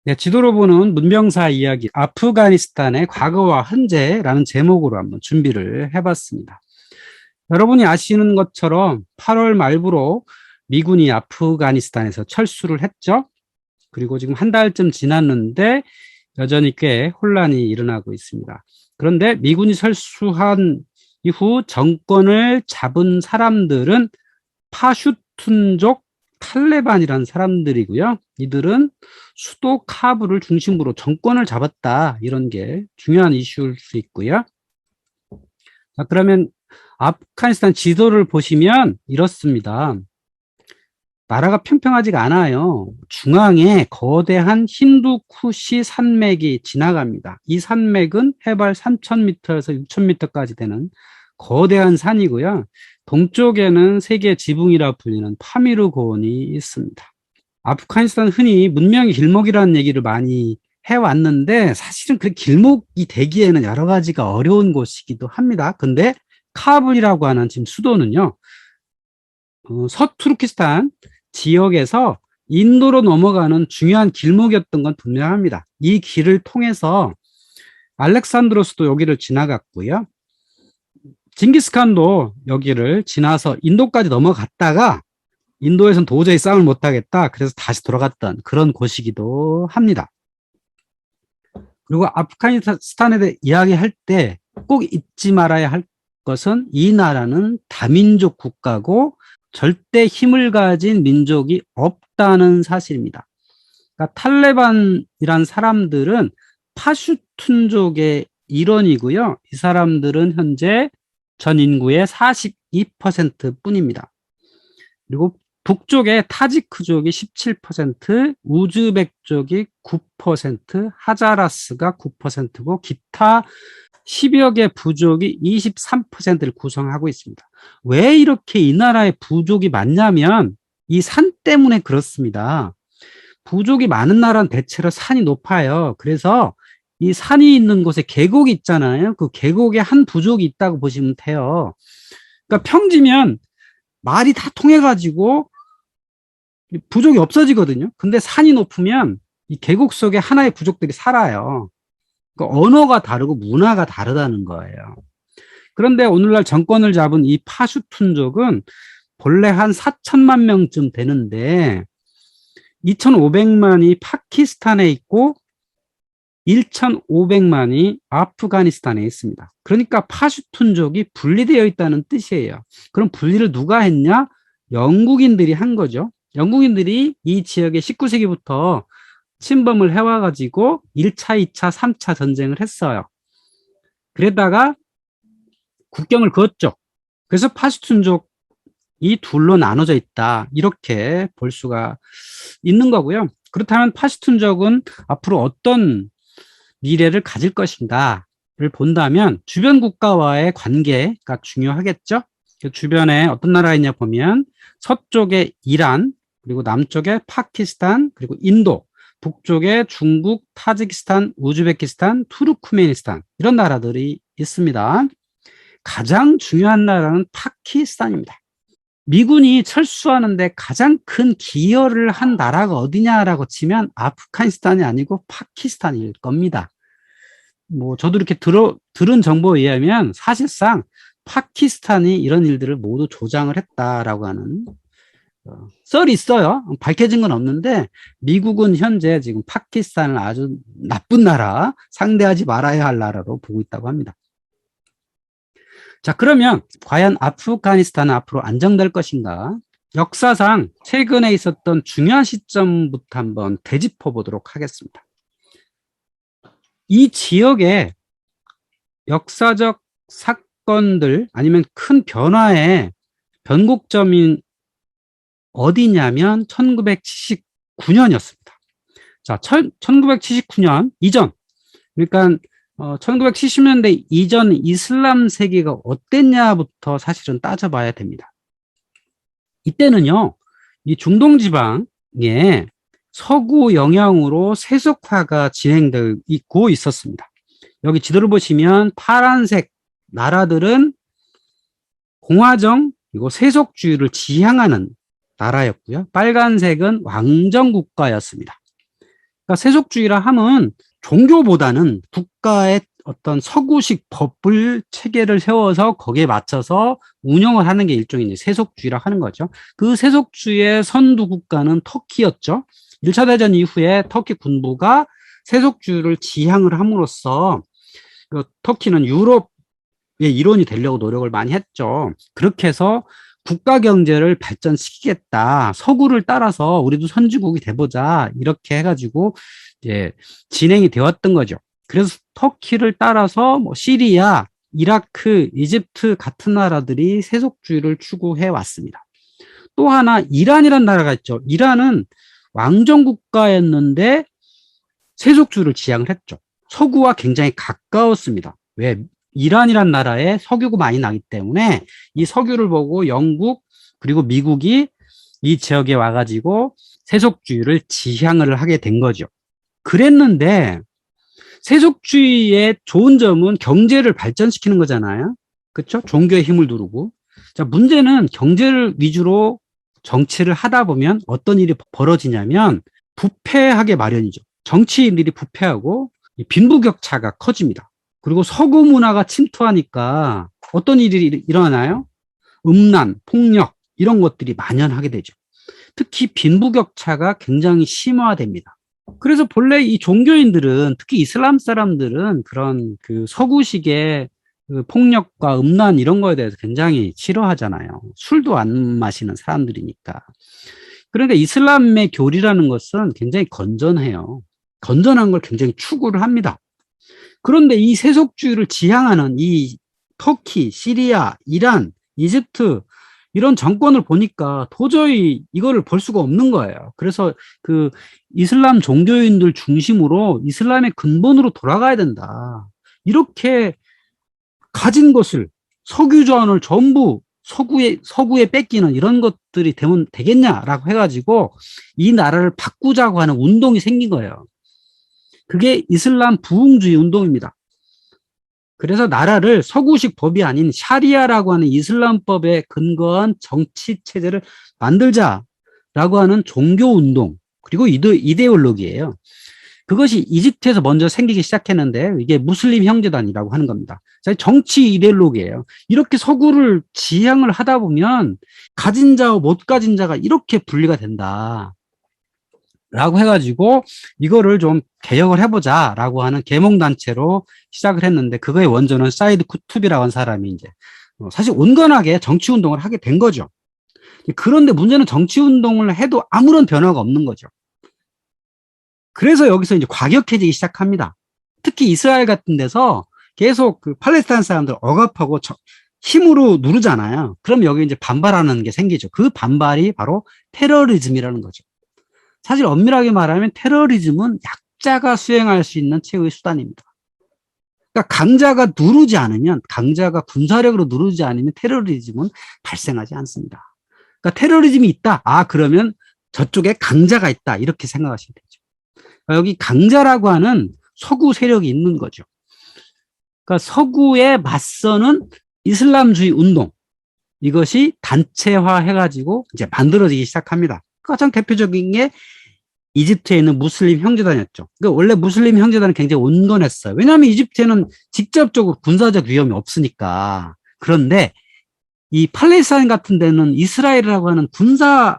네, 지도로 보는 문명사 이야기, 아프가니스탄의 과거와 현재라는 제목으로 한번 준비를 해봤습니다. 여러분이 아시는 것처럼 8월 말부로 미군이 아프가니스탄에서 철수를 했죠. 그리고 지금 한 달쯤 지났는데 여전히 꽤 혼란이 일어나고 있습니다. 그런데 미군이 철수한 이후 정권을 잡은 사람들은 파슈툰족 탈레반이라는 사람들이고요. 이들은 수도 카불을 중심으로 정권을 잡았다. 이런 게 중요한 이슈일 수 있고요. 자, 그러면 아프가니스탄 지도를 보시면 이렇습니다. 나라가 평평하지가 않아요. 중앙에 거대한 힌두쿠시 산맥이 지나갑니다. 이 산맥은 해발 3,000m에서 6,000m까지 되는 거대한 산이고요. 동쪽에는 세계 지붕이라 불리는 파미르 고원이 있습니다. 아프가니스탄 흔히 문명의 길목이라는 얘기를 많이 해왔는데 사실은 그 길목이 되기에는 여러 가지가 어려운 곳이기도 합니다. 근데 카불이라고 하는 지금 수도는요, 서투르키스탄 지역에서 인도로 넘어가는 중요한 길목이었던 건 분명합니다. 이 길을 통해서 알렉산드로스도 여기를 지나갔고요. 징기스칸도 여기를 지나서 인도까지 넘어갔다가 인도에서는 도저히 싸움을 못하겠다. 그래서 다시 돌아갔던 그런 곳이기도 합니다. 그리고 아프가니스탄에 대해 이야기할 때 꼭 잊지 말아야 할 것은 이 나라는 다민족 국가고 절대 힘을 가진 민족이 없다는 사실입니다. 그러니까 탈레반이란 사람들은 파슈툰족의 일원이고요. 이 사람들은 현재 전 인구의 42% 뿐입니다. 그리고 북쪽에 타지크족이 17%, 우즈벡족이 9%, 하자라스가 9%고 기타 10여 개 부족이 23%를 구성하고 있습니다. 왜 이렇게 이 나라에 부족이 많냐면 이 산 때문에 그렇습니다. 부족이 많은 나라는 대체로 산이 높아요. 그래서 이 산이 있는 곳에 계곡이 있잖아요. 그 계곡에 한 부족이 있다고 보시면 돼요. 그러니까 평지면 말이 다 통해가지고 부족이 없어지거든요. 근데 산이 높으면 이 계곡 속에 하나의 부족들이 살아요. 그러니까 언어가 다르고 문화가 다르다는 거예요. 그런데 오늘날 정권을 잡은 이 파슈툰족은 본래 한 4천만 명쯤 되는데 2,500만이 파키스탄에 있고 1,500만이 아프가니스탄에 있습니다. 그러니까 파슈툰족이 분리되어 있다는 뜻이에요. 그럼 분리를 누가 했냐? 영국인들이 한 거죠. 영국인들이 이 지역에 19세기부터 침범을 해와가지고 1차, 2차, 3차 전쟁을 했어요. 그러다가 국경을 그었죠. 그래서 파슈툰족이 둘로 나눠져 있다. 이렇게 볼 수가 있는 거고요. 그렇다면 파슈툰족은 앞으로 어떤 미래를 가질 것인가를 본다면 주변 국가와의 관계가 중요하겠죠. 그 주변에 어떤 나라가 있냐 보면 서쪽에 이란, 그리고 남쪽에 파키스탄, 그리고 인도, 북쪽에 중국, 타지키스탄, 우즈베키스탄, 투르크메니스탄 이런 나라들이 있습니다. 가장 중요한 나라는 파키스탄입니다. 미군이 철수하는데 가장 큰 기여를 한 나라가 어디냐라고 치면 아프가니스탄이 아니고 파키스탄일 겁니다. 뭐 저도 이렇게 들은 정보에 의하면 사실상 파키스탄이 이런 일들을 모두 조장을 했다라고 하는 썰이 있어요. 밝혀진 건 없는데 미국은 현재 지금 파키스탄을 아주 나쁜 나라, 상대하지 말아야 할 나라로 보고 있다고 합니다. 자, 그러면 과연 아프가니스탄은 앞으로 안정될 것인가? 역사상 최근에 있었던 중요한 시점부터 한번 되짚어 보도록 하겠습니다. 이 지역의 역사적 사건들 아니면 큰 변화의 변곡점인 어디냐면 1979년이었습니다. 자, 1979년 이전, 그러니까 1970년대 이전 이슬람 세계가 어땠냐부터 사실은 따져봐야 됩니다. 이때는요, 이 중동 지방에 서구 영향으로 세속화가 진행되고 있었습니다. 여기 지도를 보시면 파란색 나라들은 공화정 그리고 세속주의를 지향하는 나라였고요. 빨간색은 왕정 국가였습니다. 그러니까 세속주의라 함은 종교보다는 국가의 어떤 서구식 법을 체계를 세워서 거기에 맞춰서 운영을 하는 게 일종의 이제 세속주의라 하는 거죠. 그 세속주의의 선두 국가는 터키였죠. 1차 대전 이후에 터키 군부가 세속주의를 지향을 함으로써 그 터키는 유럽의 일원이 되려고 노력을 많이 했죠. 그렇게 해서 국가 경제를 발전시키겠다. 서구를 따라서 우리도 선진국이 돼보자. 이렇게 해가지고 이제 진행이 되었던 거죠. 그래서 터키를 따라서 뭐 시리아, 이라크, 이집트 같은 나라들이 세속주의를 추구해 왔습니다. 또 하나 이란이라는 나라가 있죠. 이란은 왕정 국가였는데 세속주의를 지향을 했죠. 서구와 굉장히 가까웠습니다. 왜? 이란이란 나라에 석유가 많이 나기 때문에 이 석유를 보고 영국 그리고 미국이 이 지역에 와가지고 세속주의를 지향을 하게 된 거죠. 그랬는데 세속주의의 좋은 점은 경제를 발전시키는 거잖아요. 그렇죠? 종교의 힘을 두르고. 자, 문제는 경제를 위주로 정치를 하다 보면 어떤 일이 벌어지냐면 부패하게 마련이죠. 정치인들이 부패하고 빈부격차가 커집니다. 그리고 서구 문화가 침투하니까 어떤 일이 일어나요? 음란, 폭력 이런 것들이 만연하게 되죠. 특히 빈부격차가 굉장히 심화됩니다. 그래서 본래 이 종교인들은 특히 이슬람 사람들은 그런 그 서구식의 그 폭력과 음란 이런 거에 대해서 굉장히 싫어하잖아요. 술도 안 마시는 사람들이니까. 그러니까 이슬람의 교리라는 것은 굉장히 건전해요. 건전한 걸 굉장히 추구를 합니다. 그런데 이 세속주의를 지향하는 이 터키, 시리아, 이란, 이집트 이런 정권을 보니까 도저히 이거를 볼 수가 없는 거예요. 그래서 그 이슬람 종교인들 중심으로 이슬람의 근본으로 돌아가야 된다. 이렇게 가진 것을 석유전을 전부 서구에 뺏기는 이런 것들이 되면 되겠냐라고 해가지고 이 나라를 바꾸자고 하는 운동이 생긴 거예요. 그게 이슬람 부흥주의 운동입니다. 그래서 나라를 서구식 법이 아닌 샤리아라고 하는 이슬람법에 근거한 정치 체제를 만들자라고 하는 종교 운동 그리고 이데올로기예요. 그것이 이집트에서 먼저 생기기 시작했는데 이게 무슬림 형제단이라고 하는 겁니다. 정치 이데올로기예요. 이렇게 서구를 지향을 하다 보면 가진 자와 못 가진 자가 이렇게 분리가 된다. 라고 해가지고 이거를 좀 개혁을 해보자라고 하는 계몽단체로 시작을 했는데 그거의 원조는 사이드 쿠투비라고 하는 사람이 이제 사실 온건하게 정치운동을 하게 된 거죠. 그런데 문제는 정치운동을 해도 아무런 변화가 없는 거죠. 그래서 여기서 이제 과격해지기 시작합니다. 특히 이스라엘 같은 데서 계속 그 팔레스타인 사람들 억압하고 힘으로 누르잖아요. 그럼 여기 이제 반발하는 게 생기죠. 그 반발이 바로 테러리즘이라는 거죠. 사실 엄밀하게 말하면 테러리즘은 약자가 수행할 수 있는 최후의 수단입니다. 그러니까 강자가 누르지 않으면, 강자가 군사력으로 누르지 않으면 테러리즘은 발생하지 않습니다. 그러니까 테러리즘이 있다. 그러면 저쪽에 강자가 있다. 이렇게 생각하시면 되죠. 그러니까 여기 강자라고 하는 서구 세력이 있는 거죠. 그러니까 서구에 맞서는 이슬람주의 운동. 이것이 단체화 해가지고 이제 만들어지기 시작합니다. 가장 대표적인 게 이집트에 있는 무슬림 형제단이었죠. 그러니까 원래 무슬림 형제단은 굉장히 온건했어요. 왜냐하면 이집트에는 직접적으로 군사적 위험이 없으니까. 그런데 이 팔레스타인 같은 데는 이스라엘이라고 하는 군사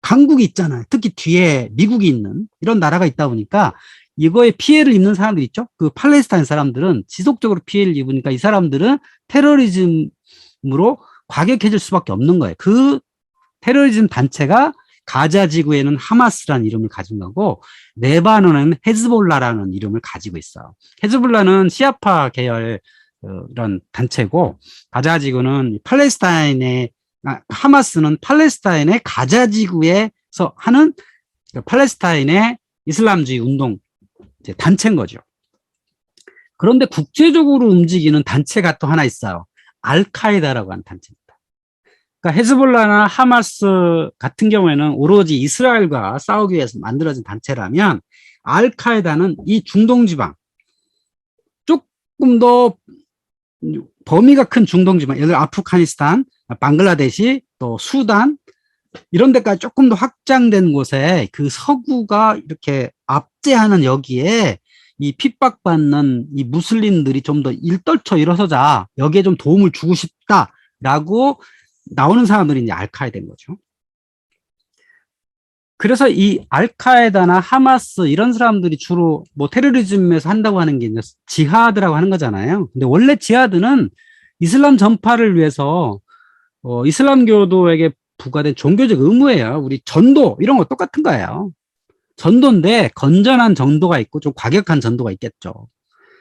강국이 있잖아요. 특히 뒤에 미국이 있는 이런 나라가 있다 보니까 이거에 피해를 입는 사람들 있죠. 그 팔레스타인 사람들은 지속적으로 피해를 입으니까 이 사람들은 테러리즘으로 과격해질 수밖에 없는 거예요. 그 테러리즘 단체가 가자 지구에는 하마스라는 이름을 가진 거고 레바논에는 헤즈볼라라는 이름을 가지고 있어요. 헤즈볼라는 시아파 계열 이런 단체고 가자 지구는 하마스는 팔레스타인의 가자 지구에서 하는 팔레스타인의 이슬람주의 운동 단체인 거죠. 그런데 국제적으로 움직이는 단체가 또 하나 있어요. 알카에다라고 하는 단체입니다. 그러니까 헤즈볼라나 하마스 같은 경우에는 오로지 이스라엘과 싸우기 위해서 만들어진 단체라면 알카에다는 이 중동 지방 조금 더 범위가 큰 중동 지방, 예를 들어 아프가니스탄, 방글라데시, 또 수단, 이런 데까지 조금 더 확장된 곳에 그 서구가 이렇게 압제하는 여기에 이 핍박받는 이 무슬림들이 좀 더 일떨쳐 일어서자 여기에 좀 도움을 주고 싶다라고 나오는 사람들이 이제 알카에다인 거죠. 그래서 이 알카에다나 하마스 이런 사람들이 주로 뭐 테러리즘에서 한다고 하는 게 이제 지하드라고 하는 거잖아요. 근데 원래 지하드는 이슬람 전파를 위해서 이슬람교도에게 부과된 종교적 의무예요. 우리 전도 이런 거 똑같은 거예요. 전도인데 건전한 전도가 있고 좀 과격한 전도가 있겠죠.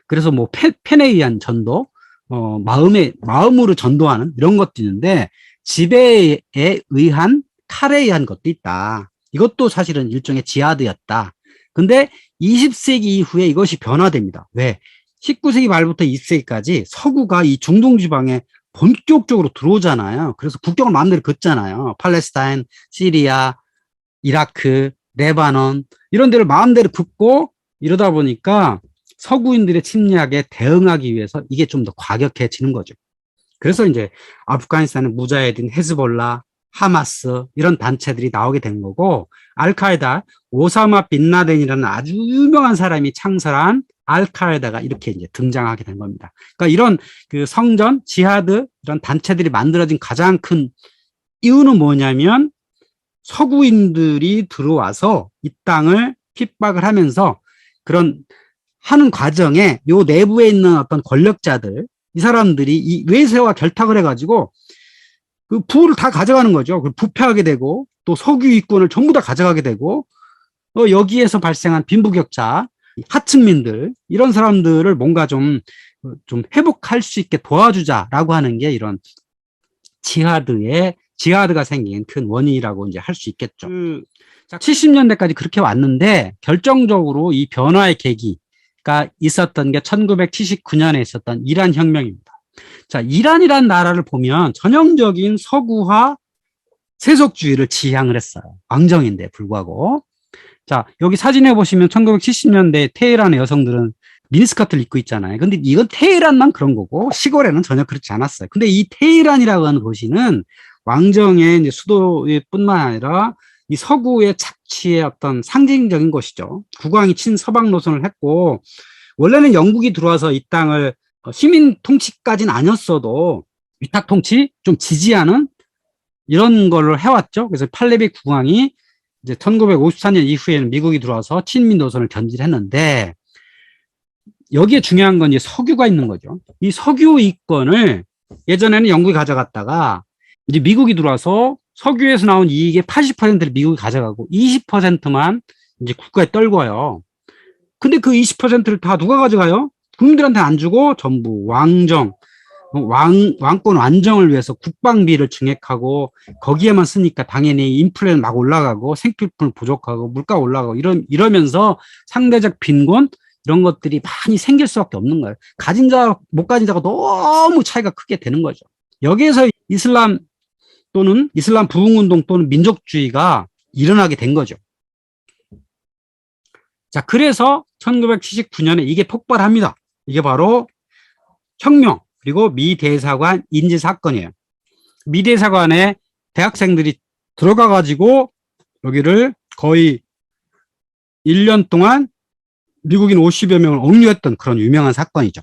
그래서 뭐 펜에 의한 전도, 마음으로 전도하는 이런 것도 있는데 지배에 의한 칼에 의한 것도 있다. 이것도 사실은 일종의 지하드였다. 근데 20세기 이후에 이것이 변화됩니다. 왜? 19세기 말부터 20세기까지 서구가 이 중동 지방에 본격적으로 들어오잖아요. 그래서 국경을 마음대로 긋잖아요. 팔레스타인, 시리아, 이라크, 레바논 이런 데를 마음대로 긋고 이러다 보니까 서구인들의 침략에 대응하기 위해서 이게 좀 더 과격해지는 거죠. 그래서 이제 아프가니스탄은 무자헤딘, 헤즈볼라, 하마스 이런 단체들이 나오게 된 거고 알카에다 오사마 빈 라덴이라는 아주 유명한 사람이 창설한 알카에다가 이렇게 이제 등장하게 된 겁니다. 그러니까 이런 그 성전, 지하드 이런 단체들이 만들어진 가장 큰 이유는 뭐냐면 서구인들이 들어와서 이 땅을 핍박을 하면서 그런 하는 과정에 요 내부에 있는 어떤 권력자들 이 사람들이 이 외세와 결탁을 해가지고 그 부를 다 가져가는 거죠. 부패하게 되고 또 석유이권을 전부 다 가져가게 되고 여기에서 발생한 빈부격차, 하층민들 이런 사람들을 뭔가 좀 회복할 수 있게 도와주자라고 하는 게 이런 지하드가 생긴 큰 원인이라고 이제 할 수 있겠죠. 70년대까지 그렇게 왔는데 결정적으로 이 변화의 계기가 있었던 게 1979년에 있었던 이란 혁명입니다. 자, 이란이라는 나라를 보면 전형적인 서구화 세속주의를 지향을 했어요. 왕정인데 불구하고. 자, 여기 사진에 보시면 1970년대 테헤란의 여성들은 미니스커트를 입고 있잖아요. 근데 이건 테헤란만 그런 거고 시골에는 전혀 그렇지 않았어요. 근데 이 테헤란이라고 하는 도시는 왕정의 이제 수도뿐만 아니라 이 서구의 착취의 어떤 상징적인 곳이죠. 국왕이 친서방 노선을 했고 원래는 영국이 들어와서 이 땅을 시민 통치까지는 아니었어도 위탁 통치 좀 지지하는 이런 걸로 해왔죠. 그래서 팔레비 국왕이 이제 1954년 이후에는 미국이 들어와서 친민 노선을 견질했는데 여기에 중요한 건 이제 석유가 있는 거죠. 이 석유 이권을 예전에는 영국이 가져갔다가 이제 미국이 들어와서 석유에서 나온 이익의 80%를 미국이 가져가고 20%만 이제 국가에 떨궈요. 근데 그 20%를 다 누가 가져가요? 국민들한테 안 주고 전부 왕권 완정을 위해서 국방비를 증액하고 거기에만 쓰니까 당연히 인플레는 막 올라가고 생필품 부족하고 물가 올라가고 이러면서 상대적 빈곤 이런 것들이 많이 생길 수밖에 없는 거예요. 가진 자, 못 가진 자가 너무 차이가 크게 되는 거죠. 여기에서 이슬람 또는 이슬람 부흥운동 또는 민족주의가 일어나게 된 거죠. 자, 그래서 1979년에 이게 폭발합니다. 이게 바로 혁명 그리고 미 대사관 인지 사건이에요. 미 대사관에 대학생들이 들어가 가지고 여기를 거의 1년 동안 미국인 50여 명을 억류했던 그런 유명한 사건이죠.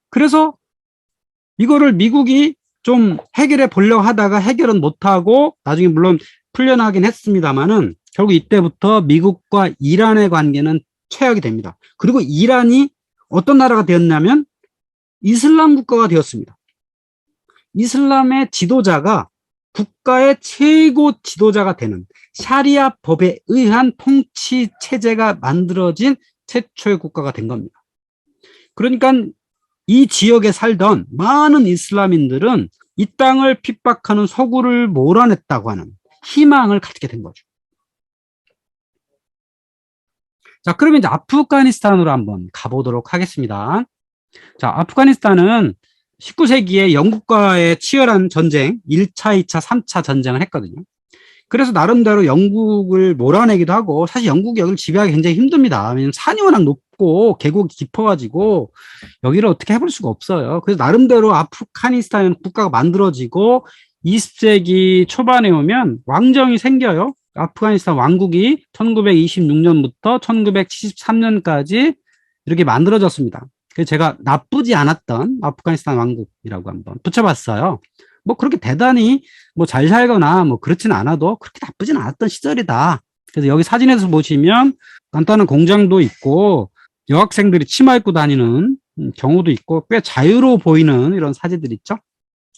그래서 이거를 미국이 좀 해결해 보려고 하다가 해결은 못하고 나중에 물론 풀려나긴 했습니다만은 결국 이때부터 미국과 이란의 관계는 최악이 됩니다. 그리고 이란이 어떤 나라가 되었냐면 이슬람 국가가 되었습니다. 이슬람의 지도자가 국가의 최고 지도자가 되는 샤리아 법에 의한 통치 체제가 만들어진 최초의 국가가 된 겁니다. 그러니까 이 지역에 살던 많은 이슬람인들은 이 땅을 핍박하는 서구를 몰아냈다고 하는 희망을 갖게 된 거죠. 자, 그러면 이제 아프가니스탄으로 한번 가보도록 하겠습니다. 자, 아프가니스탄은 19세기에 영국과의 치열한 전쟁, 1차, 2차, 3차 전쟁을 했거든요. 그래서 나름대로 영국을 몰아내기도 하고, 사실 영국이 여기를 지배하기 굉장히 힘듭니다. 왜냐면 산이 워낙 높고, 계곡이 깊어가지고, 여기를 어떻게 해볼 수가 없어요. 그래서 나름대로 아프가니스탄 국가가 만들어지고, 20세기 초반에 오면 왕정이 생겨요. 아프가니스탄 왕국이 1926년부터 1973년까지 이렇게 만들어졌습니다. 그래서 제가 나쁘지 않았던 아프가니스탄 왕국이라고 한번 붙여봤어요. 뭐 그렇게 대단히 뭐 잘 살거나 뭐 그렇지는 않아도 그렇게 나쁘진 않았던 시절이다. 그래서 여기 사진에서 보시면 간단한 공장도 있고 여학생들이 치마 입고 다니는 경우도 있고 꽤 자유로워 보이는 이런 사진들 있죠.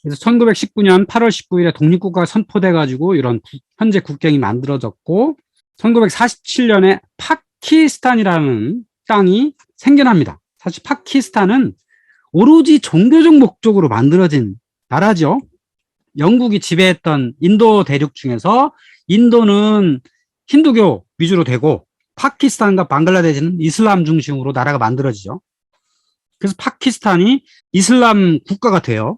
그래서 1919년 8월 19일에 독립국가가 선포돼가지고 이런 현재 국경이 만들어졌고 1947년에 파키스탄이라는 땅이 생겨납니다. 사실 파키스탄은 오로지 종교적 목적으로 만들어진 나라죠. 영국이 지배했던 인도 대륙 중에서 인도는 힌두교 위주로 되고 파키스탄과 방글라데시는 이슬람 중심으로 나라가 만들어지죠. 그래서 파키스탄이 이슬람 국가가 돼요.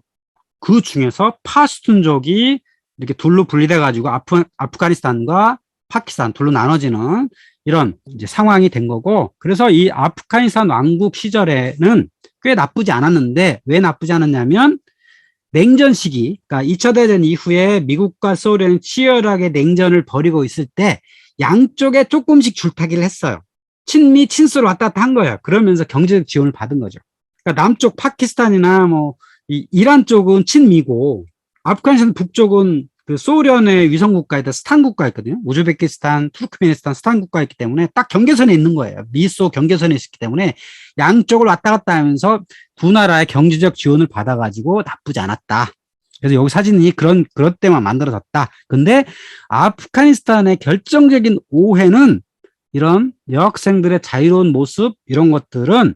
그 중에서 파슈툰족이 이렇게 둘로 분리돼 가지고 아프가니스탄과 파키스탄 둘로 나눠지는 이런 이제 상황이 된 거고, 그래서 이 아프가니스탄 왕국 시절에는 꽤 나쁘지 않았는데 왜 나쁘지 않았냐면 냉전 시기, 그러니까 2차 대전 이후에 미국과 소련이 치열하게 냉전을 벌이고 있을 때 양쪽에 조금씩 줄타기를 했어요. 친미, 친소를 왔다 갔다 한 거예요. 그러면서 경제적 지원을 받은 거죠. 그러니까 남쪽 파키스탄이나 뭐 이란 쪽은 친미고 아프가니스탄 북쪽은 그 소련의 위성 국가이다 스탄 국가였거든요. 우즈베키스탄, 투르크메니스탄, 스탄 국가였기 때문에 딱 경계선에 있는 거예요. 미소 경계선에 있었기 때문에 양쪽을 왔다 갔다 하면서 두 나라의 경제적 지원을 받아가지고 나쁘지 않았다. 그래서 여기 사진이 그런 때만 만들어졌다. 근데 아프가니스탄의 결정적인 오해는 이런 여학생들의 자유로운 모습 이런 것들은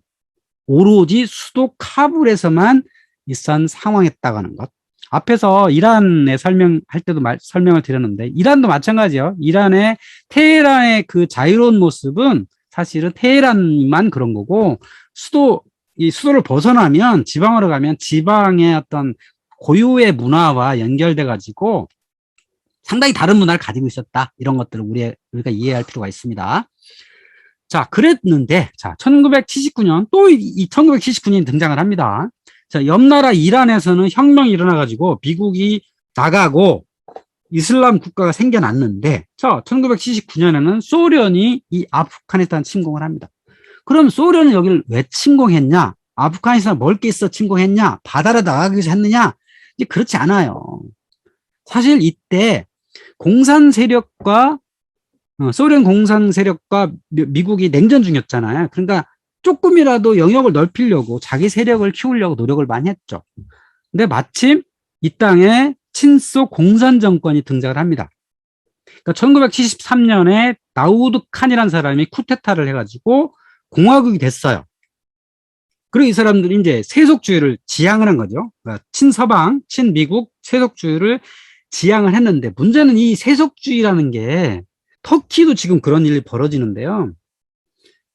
오로지 수도 카불에서만 있었던 상황이었다고 하는 것. 앞에서 이란에 설명할 때도 설명을 드렸는데 이란도 마찬가지예요. 이란의 테헤란의 그 자유로운 모습은 사실은 테헤란만 그런 거고 이 수도를 벗어나면 지방으로 가면 지방의 어떤 고유의 문화와 연결돼 가지고 상당히 다른 문화를 가지고 있었다. 이런 것들을 우리가 이해할 필요가 있습니다. 자, 그랬는데, 자, 1979년, 또 이 1979년이 등장을 합니다. 자, 옆 나라 이란에서는 혁명이 일어나가지고 미국이 나가고 이슬람 국가가 생겨났는데, 자, 1979년에는 소련이 이 아프가니스탄 침공을 합니다. 그럼 소련은 여기를 왜 침공했냐? 아프가니스탄 멀게 있어 침공했냐? 바다로 나가기 위해서 했느냐? 이제 그렇지 않아요. 사실 이때 공산 세력과 소련 공산 세력과 미국이 냉전 중이었잖아요. 그러니까 조금이라도 영역을 넓히려고 자기 세력을 키우려고 노력을 많이 했죠. 근데 마침 이 땅에 친소 공산 정권이 등장을 합니다. 그러니까 1973년에 다우드 칸이라는 사람이 쿠데타를 해가지고 공화국이 됐어요. 그리고 이 사람들이 이제 세속주의를 지향을 한 거죠. 그러니까 친서방, 친미국 세속주의를 지향을 했는데 문제는 이 세속주의라는 게 터키도 지금 그런 일이 벌어지는데요.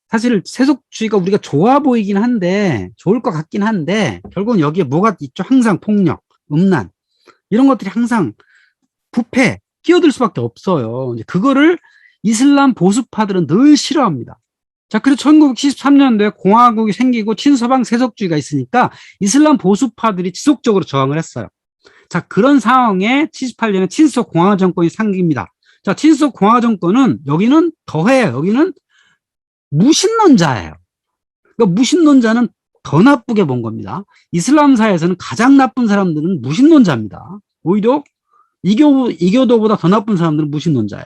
사실 세속주의가 우리가 좋아 보이긴 한데 좋을 것 같긴 한데 결국은 여기에 뭐가 있죠? 항상 폭력, 음란 이런 것들이 항상 부패 끼어들 수밖에 없어요. 이제 그거를 이슬람 보수파들은 늘 싫어합니다. 자, 그래서 1973년도에 공화국이 생기고 친서방 세속주의가 있으니까 이슬람 보수파들이 지속적으로 저항을 했어요. 자, 그런 상황에 78년에 친소 공화 정권이 생깁니다. 자, 친소 공화 정권은 여기는 더해요. 여기는 무신론자예요. 그러니까 무신론자는 더 나쁘게 본 겁니다. 이슬람사에서는 가장 나쁜 사람들은 무신론자입니다. 오히려 이교도보다 더 나쁜 사람들은 무신론자예요.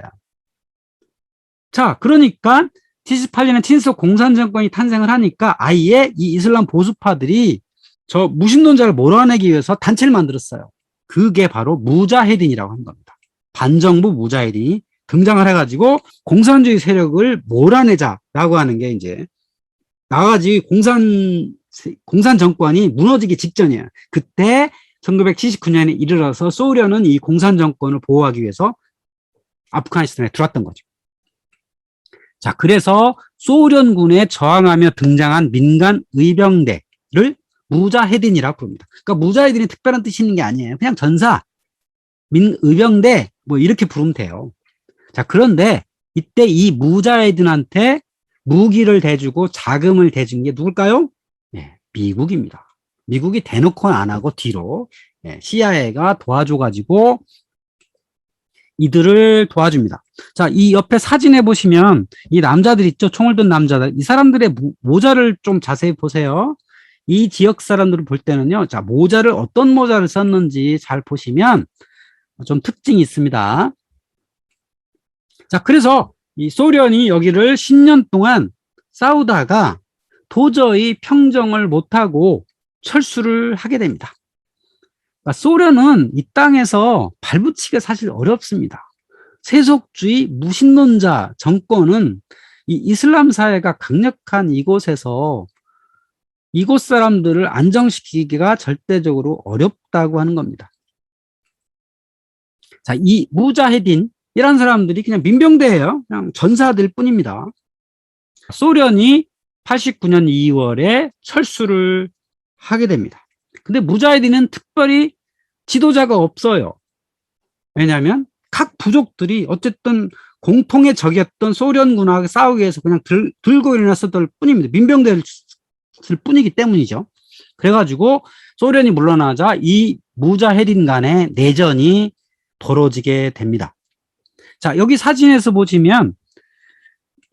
자, 그러니까 78년에 친소 공산 정권이 탄생을 하니까 아예 이 이슬람 보수파들이 저 무신론자를 몰아내기 위해서 단체를 만들었어요. 그게 바로 무자헤딘이라고 하는 겁니다. 반정부 무자헤딘이 등장을 해가지고 공산주의 세력을 몰아내자라고 하는 게 이제 나가지고 공산 정권이 무너지기 직전이에요. 그때 1979년에 이르러서 소련은 이 공산 정권을 보호하기 위해서 아프가니스탄에 들어왔던 거죠. 자, 그래서 소련군에 저항하며 등장한 민간 의병대를 무자헤딘이라고 부릅니다. 그러니까 무자헤딘이 특별한 뜻이 있는 게 아니에요. 그냥 전사, 의병대 뭐 이렇게 부르면 돼요. 자, 그런데 이때 이 무자헤딘한테 무기를 대주고 자금을 대준 게 누굴까요? 네, 미국입니다. 미국이 대놓고는 안 하고 뒤로 CIA가 도와줘가지고 이들을 도와줍니다. 자, 이 옆에 사진에 보시면 이 남자들 있죠? 총을 든 남자들. 이 사람들의 모자를 좀 자세히 보세요. 이 지역 사람들을 볼 때는요. 자, 모자를 어떤 모자를 썼는지 잘 보시면 좀 특징이 있습니다. 자, 그래서 이 소련이 여기를 10년 동안 싸우다가 도저히 평정을 못하고 철수를 하게 됩니다. 그러니까 소련은 이 땅에서 발붙이기가 사실 어렵습니다. 세속주의 무신론자 정권은 이 이슬람 사회가 강력한 이곳에서 이곳 사람들을 안정시키기가 절대적으로 어렵다고 하는 겁니다. 자, 이 무자헤딘 이런 사람들이 그냥 민병대예요. 그냥 전사들 뿐입니다. 소련이 89년 2월에 철수를 하게 됩니다. 근데 무자헤딘은 특별히 지도자가 없어요. 왜냐하면 각 부족들이 어쨌든 공통의 적이었던 소련군하고 싸우기 위해서 그냥 들고 일어났었을 뿐입니다. 민병대를 뿐이기 때문이죠. 그래가지고 소련이 물러나자 이 무자헤딘 간의 내전이 벌어지게 됩니다. 자, 여기 사진에서 보시면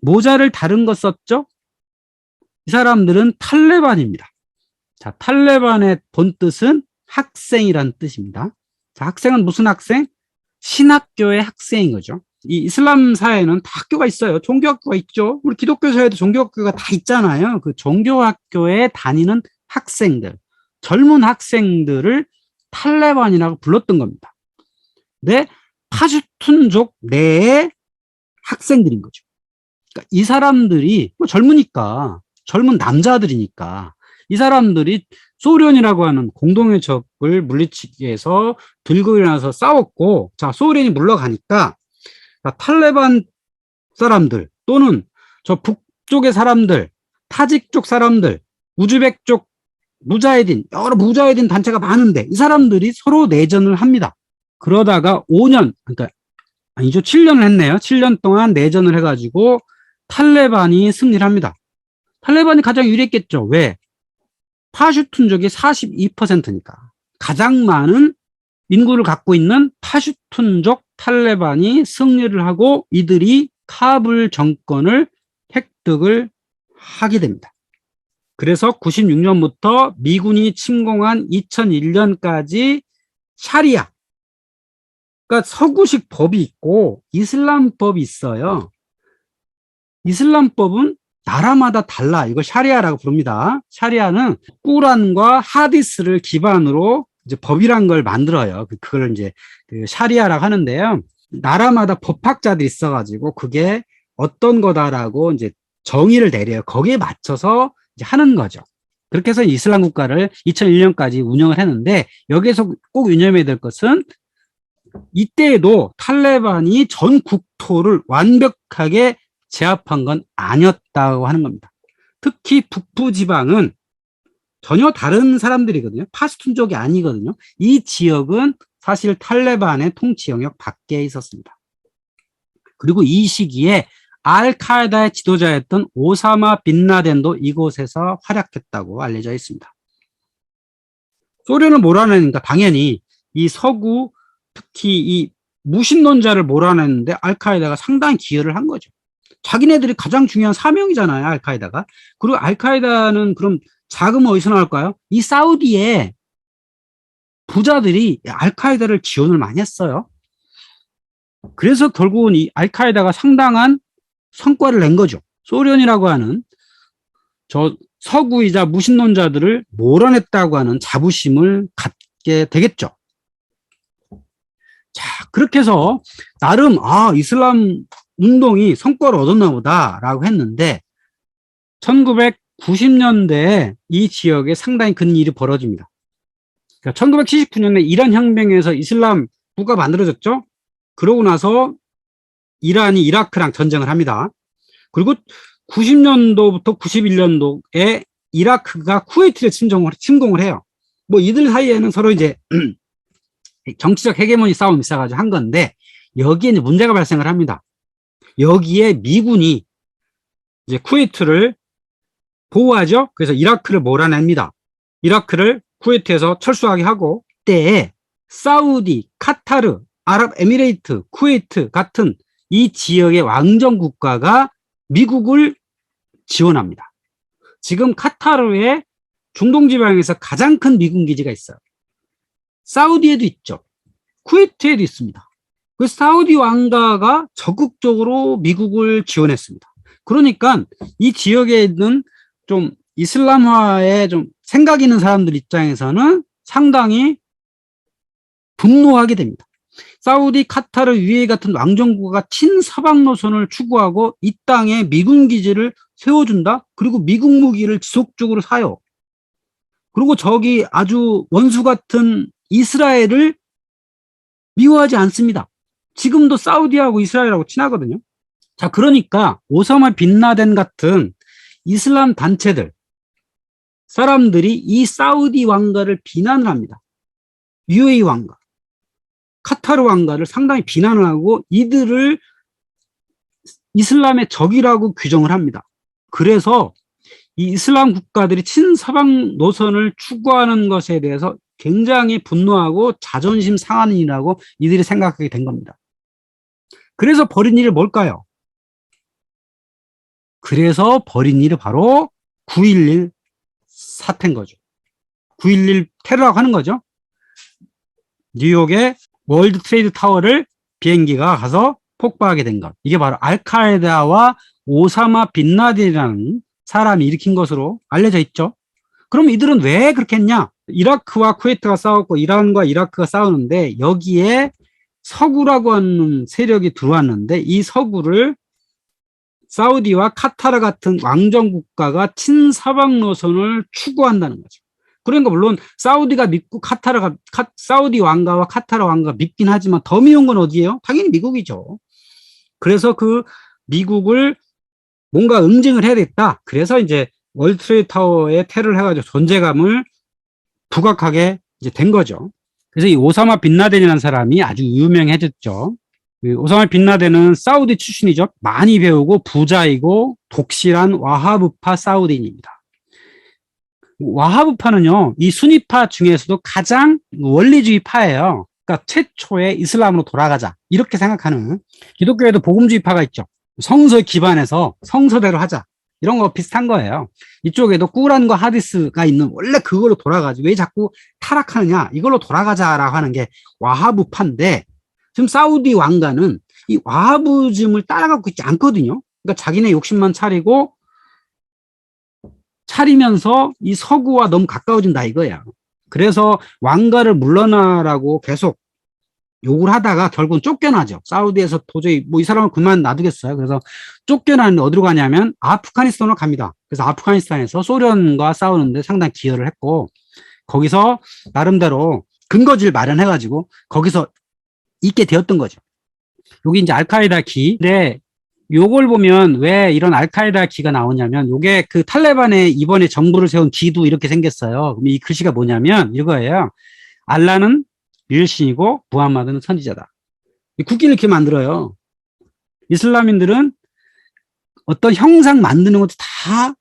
모자를 다른 거 썼죠? 이 사람들은 탈레반입니다. 자, 탈레반의 본뜻은 학생이란 뜻입니다. 자, 학생은 무슨 학생? 신학교의 학생인 거죠. 이 이슬람 사회는 다 학교가 있어요. 종교학교가 있죠. 우리 기독교 사회도 종교학교가 다 있잖아요. 그 종교학교에 다니는 학생들, 젊은 학생들을 탈레반이라고 불렀던 겁니다. 근데 파슈툰족 내의 학생들인 거죠. 그러니까 이 사람들이 젊으니까, 젊은 남자들이니까 이 사람들이 소련이라고 하는 공동의 적을 물리치기 위해서 들고 일어나서 싸웠고, 자, 소련이 물러가니까 탈레반 사람들 또는 저 북쪽의 사람들, 타직 쪽 사람들, 우즈벡 쪽 무자헤딘, 여러 무자헤딘 단체가 많은데 이 사람들이 서로 내전을 합니다. 그러다가 5년, 그러니까 아니죠, 7년을 했네요. 7년 동안 내전을 해가지고 탈레반이 승리를 합니다. 탈레반이 가장 유리했겠죠. 왜? 파슈툰족이 42%니까. 가장 많은 인구를 갖고 있는 파슈툰족 탈레반이 승리를 하고 이들이 카불 정권을 획득을 하게 됩니다. 그래서 96년부터 미군이 침공한 2001년까지 샤리아, 그러니까 서구식 법이 있고 이슬람법이 있어요. 이슬람법은 나라마다 달라. 이걸 샤리아라고 부릅니다. 샤리아는 꾸란과 하디스를 기반으로 이제 법이란 걸 만들어요. 그걸 이제 샤리아라고 하는데요. 나라마다 법학자들이 있어가지고 그게 어떤 거다라고 이제 정의를 내려요. 거기에 맞춰서 이제 하는 거죠. 그렇게 해서 이슬람 국가를 2001년까지 운영을 했는데 여기에서 꼭 유념해야 될 것은 이때에도 탈레반이 전 국토를 완벽하게 제압한 건 아니었다고 하는 겁니다. 특히 북부 지방은 전혀 다른 사람들이거든요. 파슈툰족이 아니거든요. 이 지역은 사실 탈레반의 통치 영역 밖에 있었습니다. 그리고 이 시기에 알카에다의 지도자였던 오사마 빈 라덴도 이곳에서 활약했다고 알려져 있습니다. 소련을 몰아내니까 당연히 이 서구, 특히 이 무신론자를 몰아내는데 알카에다가 상당히 기여를 한 거죠. 자기네들이 가장 중요한 사명이잖아요, 알카에다가. 그리고 알카에다는 그럼 자금은 어디서 나올까요? 이 사우디의 부자들이 알카에다를 지원을 많이 했어요. 그래서 결국은 이 알카에다가 상당한 성과를 낸 거죠. 소련이라고 하는 저 서구이자 무신론자들을 몰아냈다고 하는 자부심을 갖게 되겠죠. 자, 그렇게 해서 나름 이슬람 운동이 성과를 얻었나 보다라고 했는데 1990년대에 이 지역에 상당히 큰 일이 벌어집니다. 그러니까 1979년에 이란 혁명에서 이슬람 국가가 만들어졌죠. 그러고 나서 이란이 이라크랑 전쟁을 합니다. 그리고 90년도부터 91년도에 이라크가 쿠웨이트를 침공을 해요. 뭐 이들 사이에는 서로 이제 정치적 헤게모니 싸움이 있어가지고 한 건데 여기에 이제 문제가 발생을 합니다. 여기에 미군이 이제 쿠웨이트를 보호하죠. 그래서 이라크를 몰아냅니다. 이라크를 쿠웨이트에서 철수하게 하고 이때에 사우디, 카타르, 아랍에미레이트, 쿠웨이트 같은 이 지역의 왕정 국가가 미국을 지원합니다. 지금 카타르의 중동 지방에서 가장 큰 미군 기지가 있어요. 사우디에도 있죠. 쿠웨이트에도 있습니다. 그 사우디 왕가가 적극적으로 미국을 지원했습니다. 그러니까 이 지역에 있는 좀 이슬람화에 좀 생각 있는 사람들 입장에서는 상당히 분노하게 됩니다. 사우디, 카타르, UAE 같은 왕정국가가 친서방 노선을 추구하고 이 땅에 미군 기지를 세워준다? 그리고 미국 무기를 지속적으로 사요. 그리고 저기 아주 원수 같은 이스라엘을 미워하지 않습니다. 지금도 사우디하고 이스라엘하고 친하거든요. 자, 그러니까 오사마 빈라덴 같은 이슬람 단체들, 사람들이 이 사우디 왕가를 비난을 합니다. UAE 왕가, 카타르 왕가를 상당히 비난을 하고 이들을 이슬람의 적이라고 규정을 합니다. 그래서 이 이슬람 국가들이 친서방 노선을 추구하는 것에 대해서 굉장히 분노하고 자존심 상하는 일이라고 이들이 생각하게 된 겁니다. 그래서 벌인 일이 뭘까요? 그래서 벌인 일이 바로 9.11 사태인 거죠. 9.11 테러라고 하는 거죠. 뉴욕의 월드 트레이드 타워를 비행기가 가서 폭파하게 된 것. 이게 바로 알카에다와 오사마 빈라덴이라는 사람이 일으킨 것으로 알려져 있죠. 그럼 이들은 왜 그렇게 했냐? 이라크와 쿠웨이트가 싸웠고 이란과 이라크가 싸우는데 여기에 서구라고 하는 세력이 들어왔는데 이 서구를 사우디와 카타르 같은 왕정 국가가 친서방 노선을 추구한다는 거죠. 그러니까 물론 사우디가 믿고 사우디 왕가와 카타르 왕가가 믿긴 하지만 더 미운 건 어디예요? 당연히 미국이죠. 그래서 그 미국을 뭔가 응징을 해야 되겠다. 그래서 이제 월드 트레이드 타워에 테러를 해가지고 존재감을 부각하게 이제 된 거죠. 그래서 이 오사마 빈라덴이라는 사람이 아주 유명해졌죠. 오사마 빈라덴은 사우디 출신이죠. 많이 배우고 부자이고 독실한 와하브파 사우디인입니다. 와하브파는요, 이 수니파 중에서도 가장 원리주의파예요. 그러니까 최초의 이슬람으로 돌아가자 이렇게 생각하는, 기독교에도 복음주의파가 있죠. 성서 기반해서 성서대로 하자 이런 거 비슷한 거예요. 이쪽에도 꾸란과 하디스가 있는 원래 그걸로 돌아가지 왜 자꾸 타락하느냐, 이걸로 돌아가자라고 하는 게 와하브파인데 지금 사우디 왕가는 이 와하브즘을 따라가고 있지 않거든요. 그러니까 자기네 욕심만 차리면서 이 서구와 너무 가까워진다 이거야. 그래서 왕가를 물러나라고 계속 욕을 하다가 결국은 쫓겨나죠. 사우디에서 도저히 뭐 이 사람을 그만 놔두겠어요. 그래서 쫓겨나는데 어디로 가냐면 아프가니스탄으로 갑니다. 그래서 아프가니스탄에서 소련과 싸우는데 상당히 기여를 했고 거기서 나름대로 근거지를 마련해가지고 거기서 있게 되었던 거죠. 여기 이제 알카에다 기인데 요걸 보면 왜 이런 알카에다 기가 나오냐면 요게 그 탈레반의 이번에 정부를 세운 기도 이렇게 생겼어요. 그럼 이 글씨가 뭐냐면 이거예요. 알라는 유일신이고 무함마드는 선지자다. 국기를 이렇게 만들어요. 이슬람인들은 어떤 형상 만드는 것도 다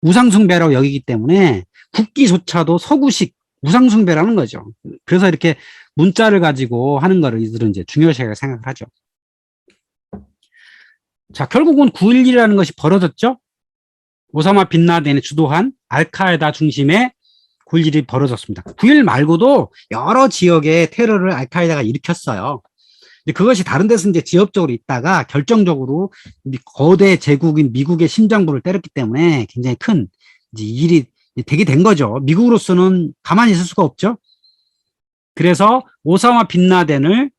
우상숭배라고 여기기 때문에 국기조차도 서구식 우상숭배라는 거죠. 그래서 이렇게 문자를 가지고 하는 거를 이들은 이제 중요시하게 생각을 하죠. 자, 결국은 9.11이라는 것이 벌어졌죠. 오사마 빈라덴이 주도한 알카에다 중심의 9.11이 벌어졌습니다. 9.11 말고도 여러 지역의 테러를 알카에다가 일으켰어요. 그것이 다른 데서 이제 지역적으로 있다가 결정적으로 거대 제국인 미국의 심장부를 때렸기 때문에 굉장히 큰 이제 일이 되게 된 거죠. 미국으로서는 가만히 있을 수가 없죠. 그래서 오사마 빈라덴을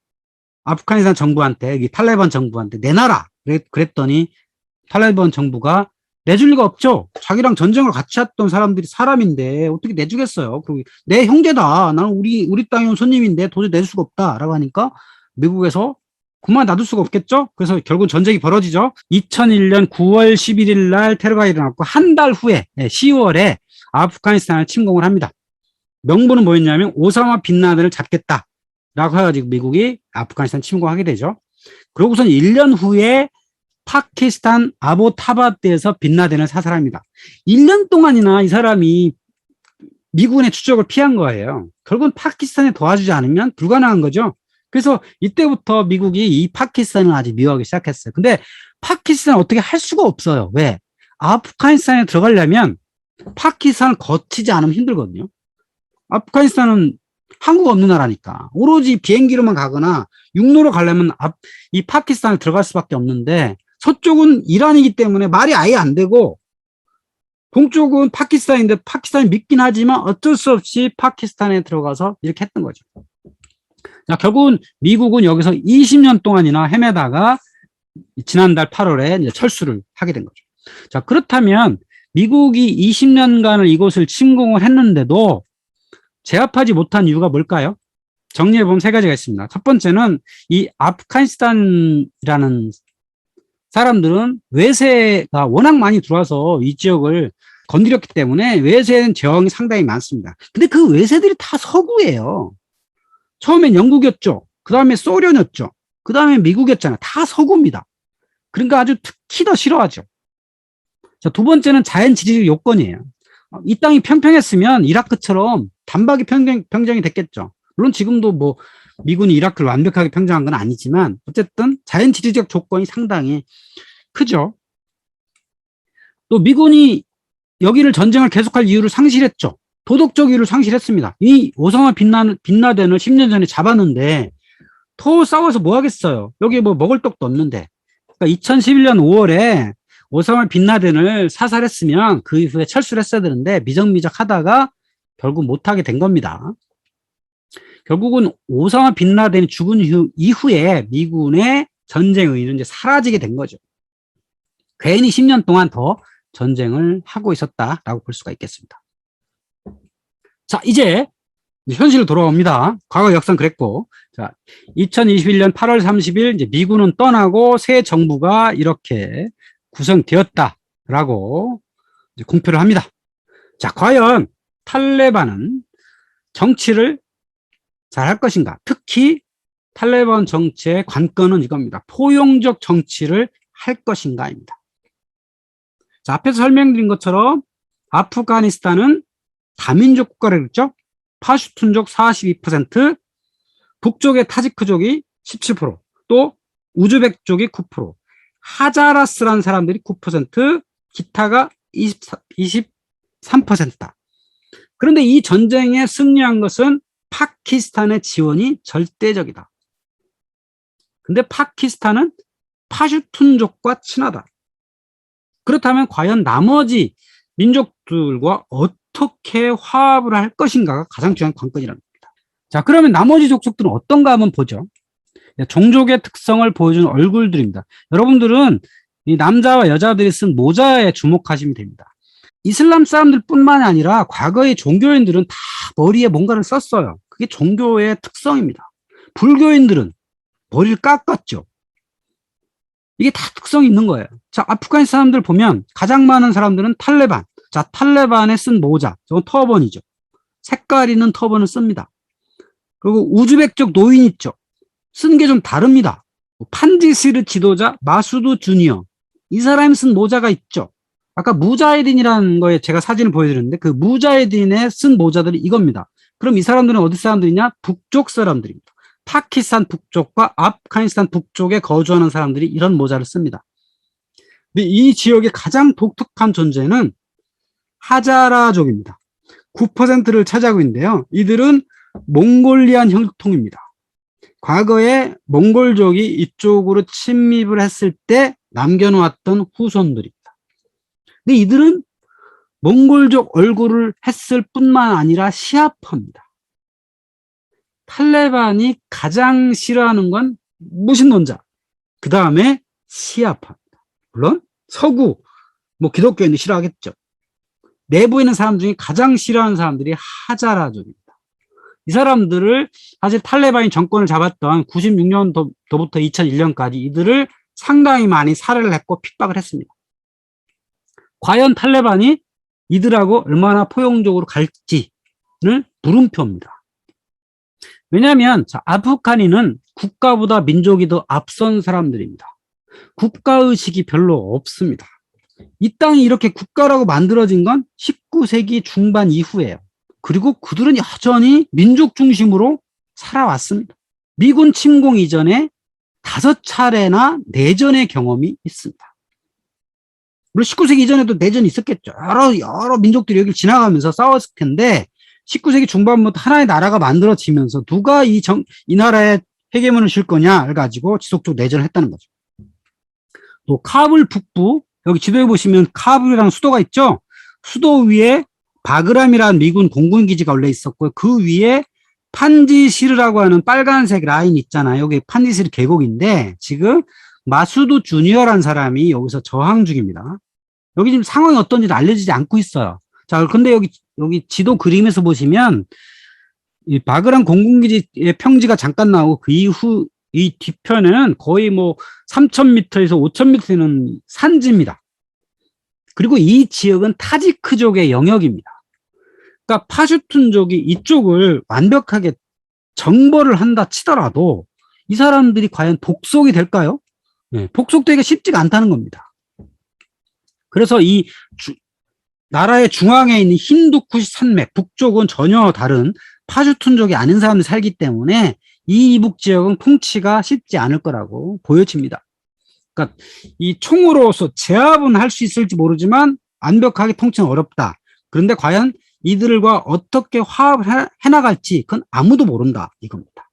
아프가니스탄 정부한테, 탈레반 정부한테 내놔라. 그랬더니 탈레반 정부가 내줄 리가 없죠. 자기랑 전쟁을 같이 했던 사람들이 사람인데 어떻게 내주겠어요. 그리고 내 형제다. 나는 우리 땅에 온 손님인데 도저히 내줄 수가 없다라고 하니까 미국에서 그만 놔둘 수가 없겠죠. 그래서 결국 전쟁이 벌어지죠. 2001년 9월 11일 날 테러가 일어났고 한 달 후에 10월에 아프가니스탄을 침공을 합니다. 명분은 뭐였냐면 오사마 빈라덴을 잡겠다라고 해가지고 미국이 아프가니스탄 침공하게 되죠. 그러고선 1년 후에 파키스탄 아보타바드에서 빈라덴을 사살합니다. 1년 동안이나 이 사람이 미군의 추적을 피한 거예요. 결국은 파키스탄에 도와주지 않으면 불가능한 거죠. 그래서 이때부터 미국이 이 파키스탄을 아주 미워하기 시작했어요. 근데 파키스탄은 어떻게 할 수가 없어요. 왜? 아프가니스탄에 들어가려면 파키스탄을 거치지 않으면 힘들거든요. 아프가니스탄은 항구가 없는 나라니까 오로지 비행기로만 가거나 육로로 가려면 이 파키스탄을 들어갈 수밖에 없는데 서쪽은 이란이기 때문에 말이 아예 안 되고 동쪽은 파키스탄인데 파키스탄이 믿긴 하지만 어쩔 수 없이 파키스탄에 들어가서 이렇게 했던 거죠. 자, 결국은 미국은 여기서 20년 동안이나 헤매다가 지난달 8월에 이제 철수를 하게 된 거죠. 자, 그렇다면 미국이 20년간을 이곳을 침공을 했는데도 제압하지 못한 이유가 뭘까요? 정리해보면 세 가지가 있습니다. 첫 번째는 이 아프가니스탄이라는 사람들은 외세가 워낙 많이 들어와서 이 지역을 건드렸기 때문에 외세는 저항이 상당히 많습니다. 근데 그 외세들이 다 서구예요. 처음엔 영국이었죠. 그 다음에 소련이었죠. 그 다음에 미국이었잖아요. 다 서구입니다. 그러니까 아주 특히 더 싫어하죠. 자, 두 번째는 자연 지리적 요건이에요. 이 땅이 평평했으면 이라크처럼 단박에 평정이 됐겠죠. 물론 지금도 뭐 미군이 이라크를 완벽하게 평정한 건 아니지만 어쨌든 자연 지리적 조건이 상당히 크죠. 또 미군이 여기를 전쟁을 계속할 이유를 상실했죠. 도덕적 이유를 상실했습니다. 이 오사마 빈라덴을 10년 전에 잡았는데 더 싸워서 뭐 하겠어요. 여기 뭐 먹을 떡도 없는데. 그러니까 2011년 5월에 오사마 빈라덴을 사살했으면 그 이후에 철수를 했어야 되는데 미적미적 하다가 결국 못하게 된 겁니다. 결국은 오사마 빈라덴이 죽은 이후에 미군의 전쟁 의의는 이제 사라지게 된 거죠. 괜히 10년 동안 더 전쟁을 하고 있었다라고 볼 수가 있겠습니다. 자, 이제 현실로 돌아옵니다. 과거 역사는 그랬고, 자, 2021년 8월 30일 이제 미군은 떠나고 새 정부가 이렇게 구성되었다라고 이제 공표를 합니다. 자, 과연 탈레반은 정치를 잘 할 것인가? 특히 탈레반 정치의 관건은 이겁니다. 포용적 정치를 할 것인가입니다. 자, 앞에서 설명드린 것처럼 아프가니스탄은 다민족 국가를 그랬죠? 파슈툰족 42%, 북쪽의 타지크족이 17%, 또 우즈벡족이 9%, 하자라스라는 사람들이 9%, 기타가 23%다. 그런데 이 전쟁에 승리한 것은 파키스탄의 지원이 절대적이다. 근데 파키스탄은 파슈툰족과 친하다. 그렇다면 과연 나머지 민족들과 어떻게 화합을 할 것인가가 가장 중요한 관건이라는 겁니다. 자, 그러면 나머지 족속들은 어떤가 한번 보죠. 종족의 특성을 보여주는 얼굴들입니다. 여러분들은 이 남자와 여자들이 쓴 모자에 주목하시면 됩니다. 이슬람 사람들 뿐만 아니라 과거의 종교인들은 다 머리에 뭔가를 썼어요. 그게 종교의 특성입니다. 불교인들은 머리를 깎았죠. 이게 다 특성이 있는 거예요. 자, 아프가니스탄 사람들 보면 가장 많은 사람들은 탈레반. 자, 탈레반에 쓴 모자. 저건 터번이죠. 색깔 있는 터번을 씁니다. 그리고 우즈벡족 노인 있죠. 쓴 게 좀 다릅니다. 판지시르 지도자 마수드 주니어. 이 사람이 쓴 모자가 있죠. 아까 무자헤딘이라는 거에 제가 사진을 보여드렸는데 그 무자헤딘에 쓴 모자들이 이겁니다. 그럼 이 사람들은 어디 사람들이냐? 북쪽 사람들입니다. 파키스탄 북쪽과 아프가니스탄 북쪽에 거주하는 사람들이 이런 모자를 씁니다. 근데 이 지역의 가장 독특한 존재는 하자라족입니다. 9%를 차지하고 있는데요. 이들은 몽골리안 혈통입니다. 과거에 몽골족이 이쪽으로 침입을 했을 때 남겨놓았던 후손들입니다. 근데 이들은 몽골족 얼굴을 했을 뿐만 아니라 시아파입니다. 탈레반이 가장 싫어하는 건 무신론자, 그 다음에 시아파입니다. 물론 서구, 뭐 기독교인도 싫어하겠죠. 내부에 있는 사람 중에 가장 싫어하는 사람들이 하자라족입니다. 이 사람들을 사실 탈레반이 정권을 잡았던 96년도부터 2001년까지 이들을 상당히 많이 살해를 했고 핍박을 했습니다. 과연 탈레반이 이들하고 얼마나 포용적으로 갈지는 물음표입니다. 왜냐하면 아프가니는 국가보다 민족이 더 앞선 사람들입니다. 국가의식이 별로 없습니다. 이 땅이 이렇게 국가라고 만들어진 건 19세기 중반 이후예요. 그리고 그들은 여전히 민족 중심으로 살아왔습니다. 미군 침공 이전에 5차례나 내전의 경험이 있습니다. 물론 19세기 이전에도 내전이 있었겠죠. 여러 민족들이 여기 지나가면서 싸웠을 텐데 19세기 중반부터 하나의 나라가 만들어지면서 누가 이 나라에 헤게몬을 실 거냐를 가지고 지속적으로 내전을 했다는 거죠. 또 카불 북부, 여기 지도에 보시면 카불이라는 수도가 있죠. 수도 위에 바그람이라는 미군 공군 기지가 원래 있었고요. 그 위에 판지시르라고 하는 빨간색 라인 있잖아요. 여기 판지시르 계곡인데 지금 마수드 주니어라는 사람이 여기서 저항 중입니다. 여기 지금 상황이 어떤지 알려지지 않고 있어요. 자, 근데 여기 지도 그림에서 보시면 이 바그람 공군기지의 평지가 잠깐 나오고 그 이후 이 뒤편에는 거의 뭐 3,000m에서 5,000m 되는 산지입니다. 그리고 이 지역은 타지크족의 영역입니다. 그러니까 파슈툰족이 이쪽을 완벽하게 정벌을 한다 치더라도 이 사람들이 과연 복속이 될까요? 네, 복속되기가 쉽지가 않다는 겁니다. 그래서 이 나라의 중앙에 있는 힌두쿠시 산맥 북쪽은 전혀 다른 파슈툰족이 아닌 사람들이 살기 때문에 이 이북 지역은 통치가 쉽지 않을 거라고 보여집니다. 그러니까 이 총으로서 제압은 할 수 있을지 모르지만 완벽하게 통치는 어렵다. 그런데 과연 이들과 어떻게 화합을 해나갈지 그건 아무도 모른다 이겁니다.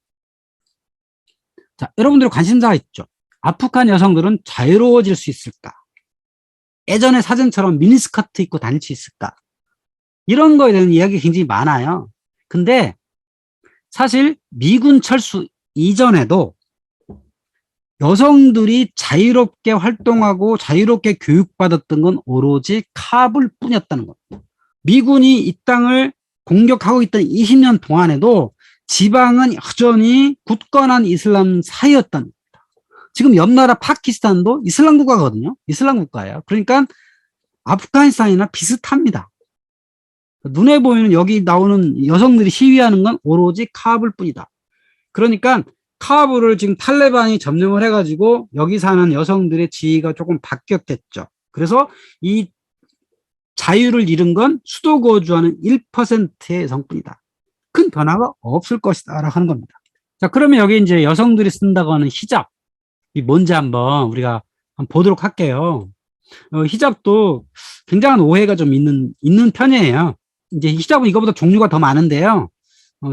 자, 여러분들 관심사가 있죠. 아프간 여성들은 자유로워질 수 있을까? 예전의 사진처럼 미니스커트 입고 다닐 수 있을까? 이런 거에 대한 이야기가 굉장히 많아요. 근데 사실 미군 철수 이전에도 여성들이 자유롭게 활동하고 자유롭게 교육받았던 건 오로지 카불뿐이었다는 겁니다. 미군이 이 땅을 공격하고 있던 20년 동안에도 지방은 여전히 굳건한 이슬람 사회였다는 겁니다. 지금 옆 나라 파키스탄도 이슬람 국가거든요. 이슬람 국가예요. 그러니까 아프가니스탄이나 비슷합니다. 눈에 보이는 여기 나오는 여성들이 시위하는 건 오로지 카불뿐이다. 그러니까 카불을 지금 탈레반이 점령을 해가지고 여기 사는 여성들의 지위가 조금 바뀌었겠죠. 그래서 이 자유를 잃은 건 수도 거주하는 1%의 여성뿐이다. 큰 변화가 없을 것이다 라고 하는 겁니다. 자, 그러면 여기 이제 여성들이 쓴다고 하는 히잡, 이 뭔지 한번 우리가 한번 보도록 할게요. 히잡도 굉장한 오해가 좀 있는 편이에요. 이제 히잡은 이거보다 종류가 더 많은데요.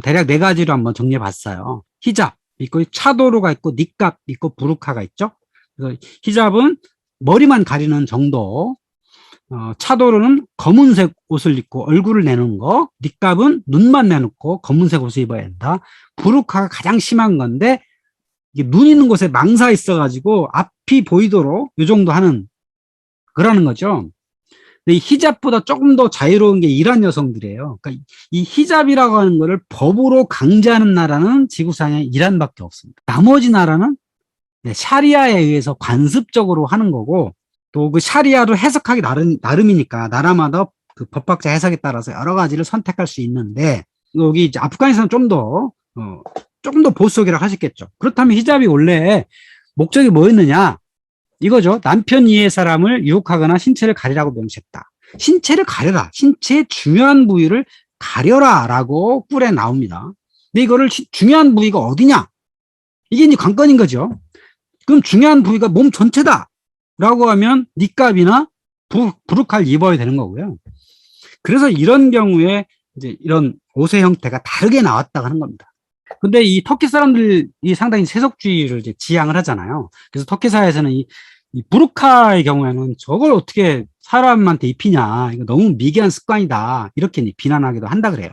대략 4가지로 한번 정리해 봤어요. 히잡 있고, 차도르가 있고, 니캅 있고, 부르카가 있죠. 그래서 히잡은 머리만 가리는 정도, 차도르는 검은색 옷을 입고 얼굴을 내놓은 거, 니캅은 눈만 내놓고 검은색 옷을 입어야 된다. 부르카가 가장 심한 건데 이게 눈 있는 곳에 망사 있어가지고 앞이 보이도록 이 정도 하는 그러는 거죠. 근데 이 히잡보다 조금 더 자유로운 게 이란 여성들이에요. 그러니까 이 히잡이라고 하는 거를 법으로 강제하는 나라는 지구상에 이란밖에 없습니다. 나머지 나라는 샤리아에 의해서 관습적으로 하는 거고, 또 그 샤리아도 해석하기 나름이니까 나라마다 그 법학자 해석에 따라서 여러 가지를 선택할 수 있는데, 여기 이제 아프가니스탄은 조금 더 보수적이라고 하셨겠죠. 그렇다면 히잡이 원래 목적이 뭐였느냐? 이거죠. 남편 이외의 사람을 유혹하거나 신체를 가리라고 명시했다. 신체를 가려라. 신체의 중요한 부위를 가려라 라고 꿀에 나옵니다. 근데 이거를 중요한 부위가 어디냐? 이게 이제 관건인 거죠. 그럼 중요한 부위가 몸 전체다 라고 하면 니캅이나 부르카를 입어야 되는 거고요. 그래서 이런 경우에 이제 이런 옷의 형태가 다르게 나왔다고 하는 겁니다. 근데 이 터키 사람들이 상당히 세속주의를 이제 지향을 하잖아요. 그래서 터키 사회에서는 이 부르카의 경우에는 저걸 어떻게 사람한테 입히냐, 이거 너무 미개한 습관이다, 이렇게 비난하기도 한다 그래요.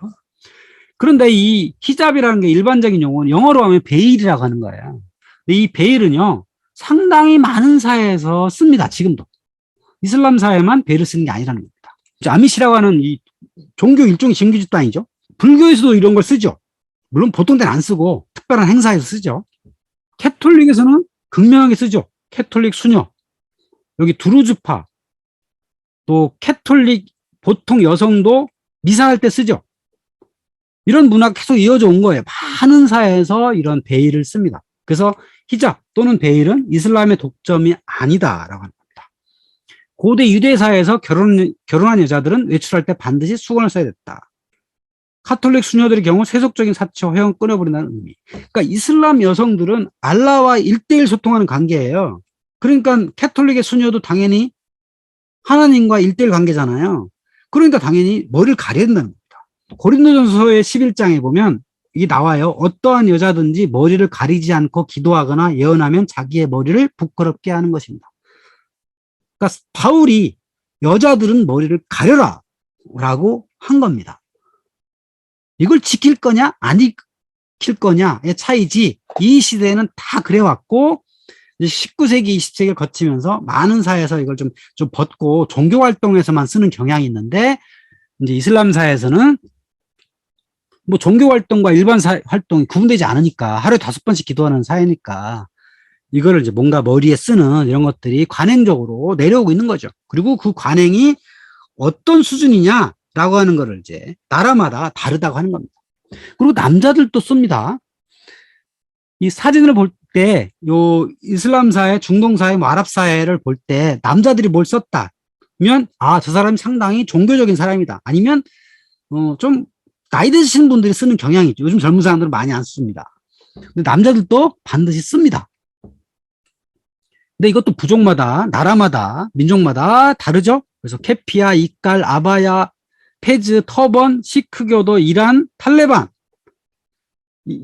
그런데 이 히잡이라는 게 일반적인 용어는 영어로 하면 베일이라고 하는 거예요. 근데 이 베일은요 상당히 많은 사회에서 씁니다. 지금도 이슬람 사회만 베일을 쓰는 게 아니라는 겁니다. 아미시라고 하는 이 종교 일종의 신규 집단이죠. 불교에서도 이런 걸 쓰죠. 물론 보통 때는 안 쓰고 특별한 행사에서 쓰죠. 캐톨릭에서는 극명하게 쓰죠. 캐톨릭 수녀, 여기 두루즈파, 또 캐톨릭 보통 여성도 미사할 때 쓰죠. 이런 문화가 계속 이어져 온 거예요. 많은 사회에서 이런 베일을 씁니다. 그래서 히잡 또는 베일은 이슬람의 독점이 아니다라고 합니다. 고대 유대 사회에서 결혼한 여자들은 외출할 때 반드시 수건을 써야 됐다. 카톨릭 수녀들의 경우 세속적인 사치와 회원 끊어버린다는 의미. 그러니까 이슬람 여성들은 알라와 1대1 소통하는 관계예요. 그러니까 카톨릭의 수녀도 당연히 하나님과 1대1 관계잖아요. 그러니까 당연히 머리를 가려야 된다는 겁니다. 고린도전서의 11장에 보면 이게 나와요. 어떠한 여자든지 머리를 가리지 않고 기도하거나 예언하면 자기의 머리를 부끄럽게 하는 것입니다. 그러니까 바울이 여자들은 머리를 가려라 라고 한 겁니다. 이걸 지킬 거냐 안 지킬 거냐의 차이지, 이 시대에는 다 그래왔고 19세기 20세기를 거치면서 많은 사회에서 이걸 좀 벗고 종교 활동에서만 쓰는 경향이 있는데, 이제 이슬람사에서는 뭐 종교 활동과 일반 활동이 구분되지 않으니까, 하루에 5번씩 기도하는 사회니까 이거를 이제 뭔가 머리에 쓰는 이런 것들이 관행적으로 내려오고 있는 거죠. 그리고 그 관행이 어떤 수준이냐라고 하는 거를 이제 나라마다 다르다고 하는 겁니다. 그리고 남자들도 씁니다. 이 사진을 볼 때, 요 이슬람사회, 중동사회, 뭐 아랍사회를 볼 때 남자들이 뭘 썼다면, 아, 저 사람이 상당히 종교적인 사람이다. 아니면 좀 나이 드신 분들이 쓰는 경향이 있죠. 요즘 젊은 사람들은 많이 안 씁니다. 근데 남자들도 반드시 씁니다. 근데 이것도 부족마다, 나라마다, 민족마다 다르죠. 그래서 캐피아, 이깔, 아바야, 페즈, 터번, 시크교도, 이란, 탈레반,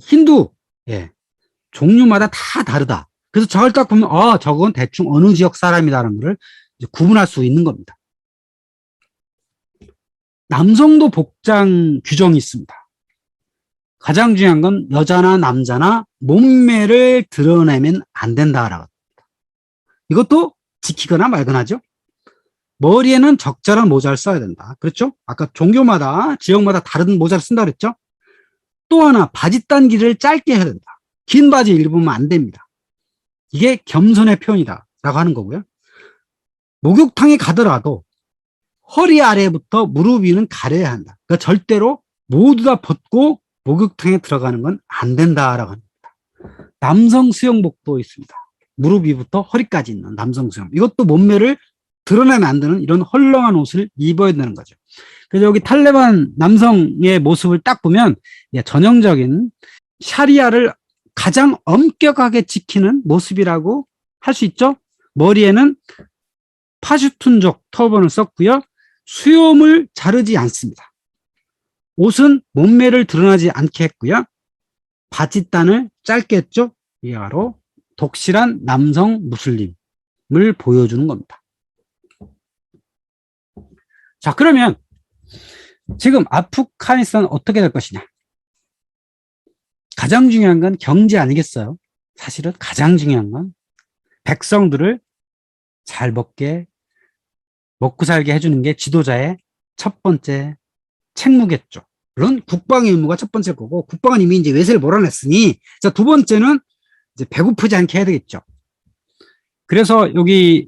힌두, 예, 종류마다 다 다르다. 그래서 저걸 딱 보면 저건 대충 어느 지역 사람이다라는 걸 이제 구분할 수 있는 겁니다. 남성도 복장 규정이 있습니다. 가장 중요한 건 여자나 남자나 몸매를 드러내면 안 된다라고 합니다. 이것도 지키거나 말거나죠. 머리에는 적절한 모자를 써야 된다. 그렇죠? 아까 종교마다, 지역마다 다른 모자를 쓴다 그랬죠? 또 하나, 바지 단기를 짧게 해야 된다. 긴 바지 입으면 안 됩니다. 이게 겸손의 표현이다 라고 하는 거고요. 목욕탕에 가더라도 허리 아래부터 무릎 위는 가려야 한다. 그러니까 절대로 모두 다 벗고 목욕탕에 들어가는 건 안 된다라고 합니다. 남성 수영복도 있습니다. 무릎 위부터 허리까지 있는 남성 수영. 이것도 몸매를 드러내면 안 되는 이런 헐렁한 옷을 입어야 되는 거죠. 그래서 여기 탈레반 남성의 모습을 딱 보면 전형적인 샤리아를 가장 엄격하게 지키는 모습이라고 할 수 있죠. 머리에는 파슈툰족 터번을 썼고요. 수염을 자르지 않습니다. 옷은 몸매를 드러나지 않게 했고요. 바짓단을 짧게 했죠. 이게 바로 독실한 남성 무슬림을 보여주는 겁니다. 자, 그러면 지금 아프가니스탄은 어떻게 될 것이냐? 가장 중요한 건 경제 아니겠어요? 사실은 가장 중요한 건 백성들을 잘 먹고 살게 해주는 게 지도자의 첫 번째 책무겠죠. 물론 국방의 의무가 첫 번째 거고, 국방은 이미 이제 외세를 몰아냈으니, 자, 두 번째는 이제 배고프지 않게 해야 되겠죠. 그래서 여기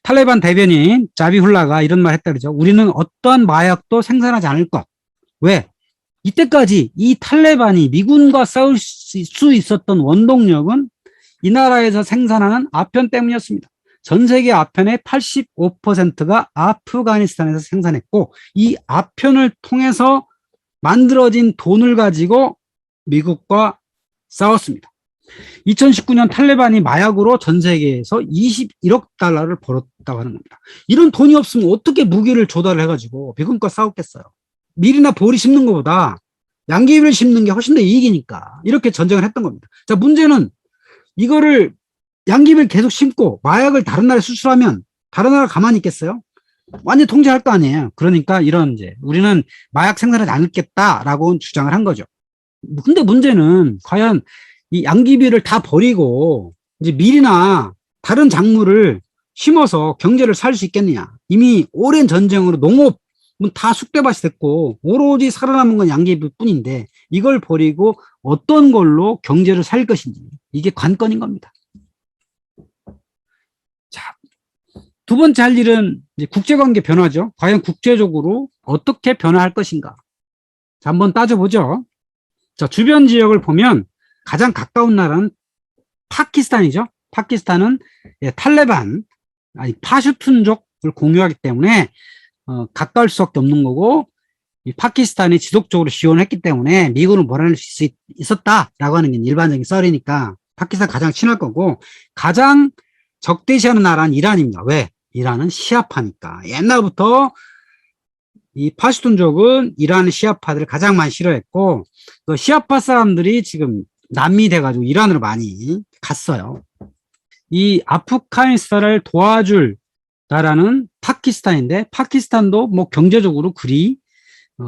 탈레반 대변인 자비훌라가 이런 말 했다 그러죠. 우리는 어떠한 마약도 생산하지 않을 것. 왜? 이때까지 이 탈레반이 미군과 싸울 수 있었던 원동력은 이 나라에서 생산하는 아편 때문이었습니다. 전 세계 아편의 85%가 아프가니스탄에서 생산했고, 이 아편을 통해서 만들어진 돈을 가지고 미국과 싸웠습니다. 2019년 탈레반이 마약으로 전 세계에서 21억 달러를 벌었다고 하는 겁니다. 이런 돈이 없으면 어떻게 무기를 조달을 해가지고 미국과 싸웠겠어요. 밀이나 보리 심는 것보다 양귀비를 심는 게 훨씬 더 이익이니까 이렇게 전쟁을 했던 겁니다. 자, 문제는 이거를 양귀비를 계속 심고 마약을 다른 나라에 수출하면 다른 나라 가만히 있겠어요? 완전 통제할 거 아니에요. 그러니까 이런 이제 우리는 마약 생산하지 않겠다라고 주장을 한 거죠. 근데 문제는 과연 이 양귀비를 다 버리고 이제 밀이나 다른 작물을 심어서 경제를 살 수 있겠느냐? 이미 오랜 전쟁으로 농업은 다 쑥대밭이 됐고 오로지 살아남은 건 양귀비뿐인데 이걸 버리고 어떤 걸로 경제를 살 것인지, 이게 관건인 겁니다. 자, 두 번째 할 일은 이제 국제관계 변화죠. 과연 국제적으로 어떻게 변화할 것인가? 자, 한번 따져보죠. 자, 주변 지역을 보면 가장 가까운 나라는 파키스탄이죠. 파키스탄은 탈레반, 아니 파슈툰족을 공유하기 때문에 가까울 수밖에 없는 거고, 이 파키스탄이 지속적으로 지원했기 때문에 미군을 몰아낼 수 있었다라고 하는 게 일반적인 썰이니까 파키스탄 가장 친할 거고, 가장 적대시하는 나라는 이란입니다. 왜? 이란은 시아파니까. 옛날부터 이 파슈툰족은 이란 시아파들을 가장 많이 싫어했고, 그 시아파 사람들이 지금 난민이 돼가지고 이란으로 많이 갔어요. 이 아프가니스탄을 도와줄 나라는 파키스탄인데, 파키스탄도 뭐 경제적으로 그리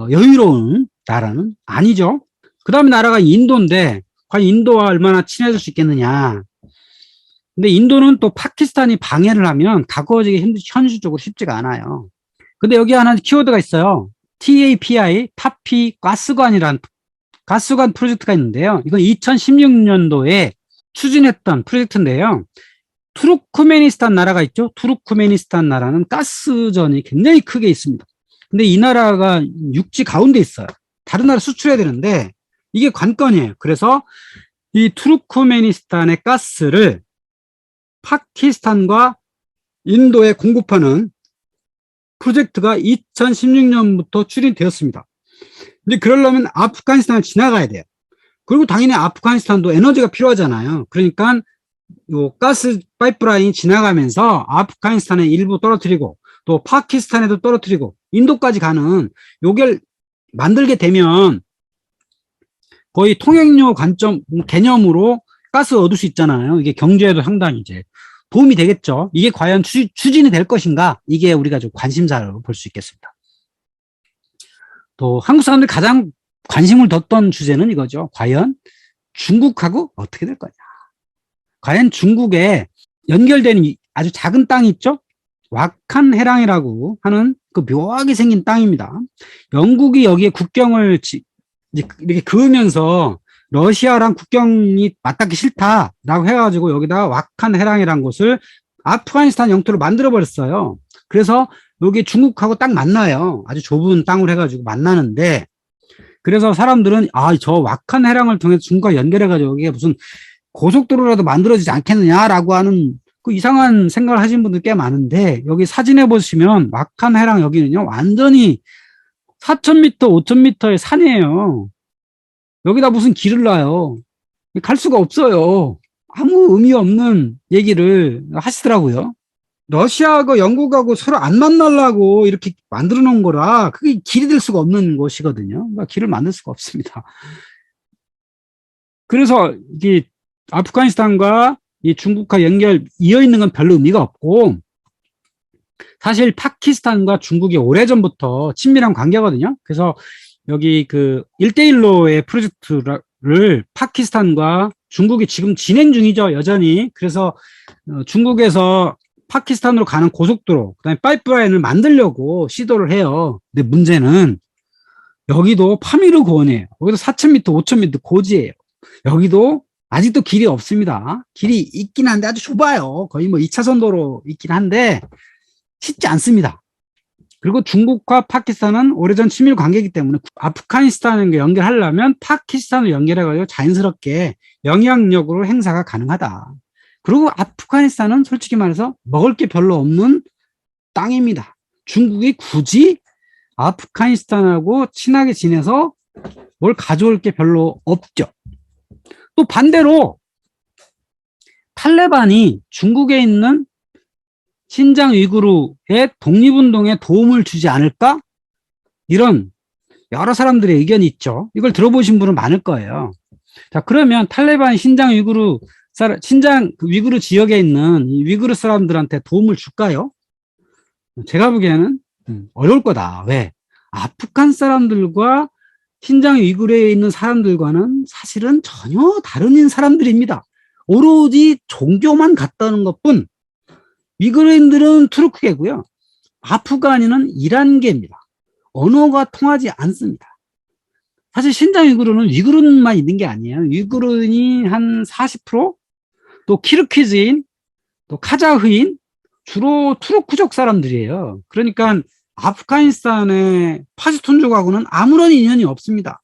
여유로운 나라는 아니죠. 그 다음에 나라가 인도인데, 과연 인도와 얼마나 친해질 수 있겠느냐. 근데 인도는 또 파키스탄이 방해를 하면 가까워지기 현실적으로 쉽지가 않아요. 근데 여기 하나 키워드가 있어요. TAPI, 타피 가스관이라는 가스관 프로젝트가 있는데요. 이건 2016년도에 추진했던 프로젝트인데요. 투르크메니스탄 나라가 있죠. 투르크메니스탄 나라는 가스전이 굉장히 크게 있습니다. 근데 이 나라가 육지 가운데 있어요. 다른 나라 수출해야 되는데 이게 관건이에요. 그래서 이 투르크메니스탄의 가스를 파키스탄과 인도에 공급하는 프로젝트가 2016년부터 추진되었습니다. 근데 그러려면 아프가니스탄을 지나가야 돼요. 그리고 당연히 아프가니스탄도 에너지가 필요하잖아요. 그러니까 요 가스 파이프라인이 지나가면서 아프가니스탄에 일부 떨어뜨리고 또 파키스탄에도 떨어뜨리고 인도까지 가는 요걸 만들게 되면 거의 통행료 관점 개념으로 가스 얻을 수 있잖아요. 이게 경제에도 상당히 이제 도움이 되겠죠. 이게 과연 추진이 될 것인가? 이게 우리가 좀 관심사로 볼 수 있겠습니다. 또 한국 사람들이 가장 관심을 뒀던 주제는 이거죠. 과연 중국하고 어떻게 될 거냐? 과연 중국에 연결되는 아주 작은 땅이 있죠? 와칸 해랑이라고 하는 그 묘하게 생긴 땅입니다. 영국이 여기에 국경을 이렇게 그으면서 러시아랑 국경이 맞닿기 싫다라고 해가지고 여기다가 와칸 해랑이라는 곳을 아프가니스탄 영토로 만들어버렸어요. 그래서 여기 중국하고 딱 만나요. 아주 좁은 땅을 해가지고 만나는데, 그래서 사람들은 저 와칸 해랑을 통해서 중국과 연결해가지고 여기에 무슨 고속도로라도 만들어지지 않겠느냐라고 하는 그 이상한 생각을 하신 분들 꽤 많은데, 여기 사진에 보시면 와칸 해랑 여기는요 완전히 4,000m, 5,000m의 산이에요. 여기다 무슨 길을 놔요. 갈 수가 없어요. 아무 의미 없는 얘기를 하시더라고요. 러시아하고 영국하고 서로 안 만나려고 이렇게 만들어 놓은 거라 그게 길이 될 수가 없는 곳이거든요. 그러니까 길을 만들 수가 없습니다. 그래서 이게 아프가니스탄과 이 중국과 이어 있는 건 별로 의미가 없고, 사실 파키스탄과 중국이 오래전부터 친밀한 관계거든요. 그래서 여기 그 1대1로의 프로젝트를 파키스탄과 중국이 지금 진행 중이죠, 여전히. 그래서 중국에서 파키스탄으로 가는 고속도로, 그다음에 파이프라인을 만들려고 시도를 해요. 근데 문제는 여기도 파미르 고원이에요. 여기도 4,000m, 5,000m 고지예요. 여기도 아직도 길이 없습니다. 길이 있긴 한데 아주 좁아요. 거의 뭐 2차선 도로 있긴 한데 쉽지 않습니다. 그리고 중국과 파키스탄은 오래전 친밀 관계이기 때문에 아프가니스탄을 연결하려면 파키스탄을 연결해가지고 자연스럽게 영향력으로 행사가 가능하다. 그리고 아프가니스탄은 솔직히 말해서 먹을 게 별로 없는 땅입니다. 중국이 굳이 아프가니스탄하고 친하게 지내서 뭘 가져올 게 별로 없죠. 또 반대로 탈레반이 중국에 있는 신장 위구르의 독립운동에 도움을 주지 않을까? 이런 여러 사람들의 의견이 있죠. 이걸 들어보신 분은 많을 거예요. 자, 그러면 탈레반 신장 위구르 지역에 있는 이 위구르 사람들한테 도움을 줄까요? 제가 보기에는 어려울 거다. 왜? 아프간 사람들과 신장 위구르에 있는 사람들과는 사실은 전혀 다른 사람들입니다. 오로지 종교만 같다는 것뿐. 위구르인들은 투르크계고요. 아프간인은 이란계입니다. 언어가 통하지 않습니다. 사실 신장 위구르는 위구르만 있는 게 아니에요. 위구르인이 한 40%, 또 키르키즈인, 또 카자흐인, 주로 투르크족 사람들이에요. 그러니까 아프가니스탄의 파시툰족하고는 아무런 인연이 없습니다.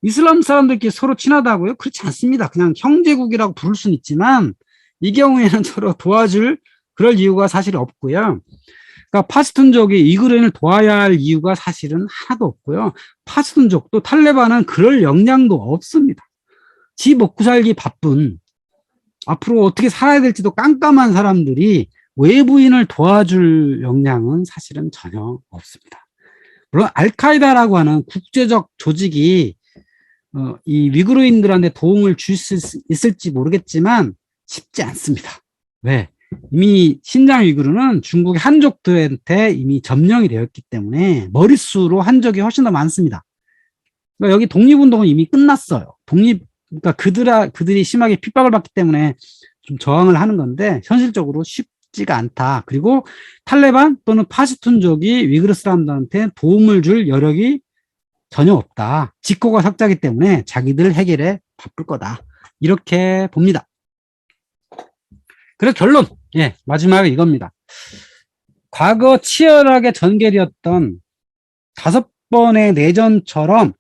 이슬람 사람들끼리 서로 친하다고요? 그렇지 않습니다. 그냥 형제국이라고 부를 수는 있지만 이 경우에는 서로 도와줄 그럴 이유가 사실 없고요. 그러니까 파스툰족이 이그레인을 도와야 할 이유가 사실은 하나도 없고요. 파스툰족도 탈레반은 그럴 역량도 없습니다. 지 먹고 살기 바쁜, 앞으로 어떻게 살아야 될지도 깜깜한 사람들이 외부인을 도와줄 역량은 사실은 전혀 없습니다. 물론 알카이다라고 하는 국제적 조직이 이 위구르인들한테 도움을 줄 수 있을지 모르겠지만 쉽지 않습니다. 왜? 이미 신장 위구르는 중국의 한족들한테 이미 점령이 되었기 때문에 머릿수로 한족이 훨씬 더 많습니다. 그러니까 여기 독립운동은 이미 끝났어요. 그러니까 그들이 심하게 핍박을 받기 때문에 좀 저항을 하는 건데 현실적으로 쉽지가 않다. 그리고 탈레반 또는 파시툰족이 위구르 사람들한테 도움을 줄 여력이 전혀 없다. 직고가 석자기 때문에 자기들 해결에 바쁠 거다. 이렇게 봅니다. 그래서 결론, 마지막에 이겁니다. 과거 치열하게 전개되었던 5번의 내전처럼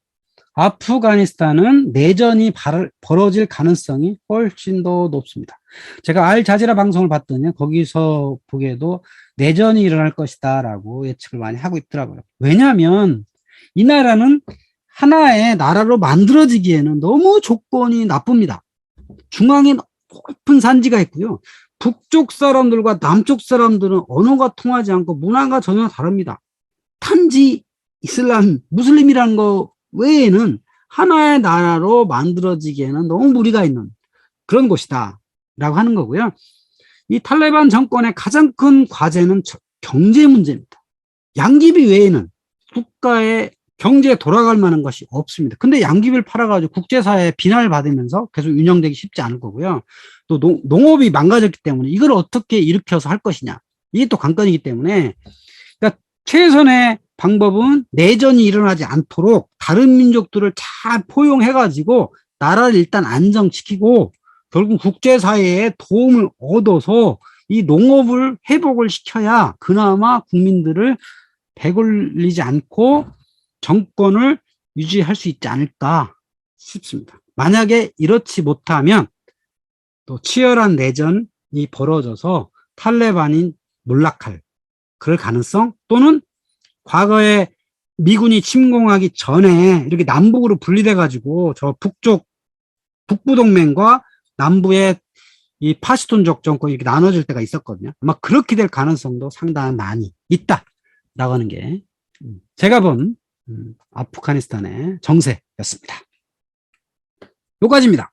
아프가니스탄은 내전이 벌어질 가능성이 훨씬 더 높습니다. 제가 알자지라 방송을 봤더니 거기서 보기에도 내전이 일어날 것이다 라고 예측을 많이 하고 있더라고요. 왜냐하면 이 나라는 하나의 나라로 만들어지기에는 너무 조건이 나쁩니다. 중앙에 높은 산지가 있고요. 북쪽 사람들과 남쪽 사람들은 언어가 통하지 않고 문화가 전혀 다릅니다. 탄지, 이슬람, 무슬림이라는 거 외에는 하나의 나라로 만들어지기에는 너무 무리가 있는 그런 곳이다 라고 하는 거고요. 이 탈레반 정권의 가장 큰 과제는 경제 문제입니다. 양귀비 외에는 국가의 경제에 돌아갈 만한 것이 없습니다. 근데 양귀비를 팔아가지고 국제사회에 비난을 받으면서 계속 운영되기 쉽지 않을 거고요. 또 농업이 망가졌기 때문에 이걸 어떻게 일으켜서 할 것이냐. 이게 또 관건이기 때문에 그러니까 최선의 방법은 내전이 일어나지 않도록 다른 민족들을 잘 포용해가지고 나라를 일단 안정시키고 결국 국제사회에 도움을 얻어서 이 농업을 회복을 시켜야 그나마 국민들을 배골리지 않고 정권을 유지할 수 있지 않을까 싶습니다. 만약에 이렇지 못하면 또 치열한 내전이 벌어져서 탈레반이 몰락할 그럴 가능성 또는 과거에 미군이 침공하기 전에 이렇게 남북으로 분리돼 가지고 저 북부동맹과 남부의 이 파시툰족 정권이 이렇게 나눠질 때가 있었거든요. 아마 그렇게 될 가능성도 상당히 많이 있다라고 하는 게 제가 본 아프가니스탄의 정세였습니다. 여기까지입니다.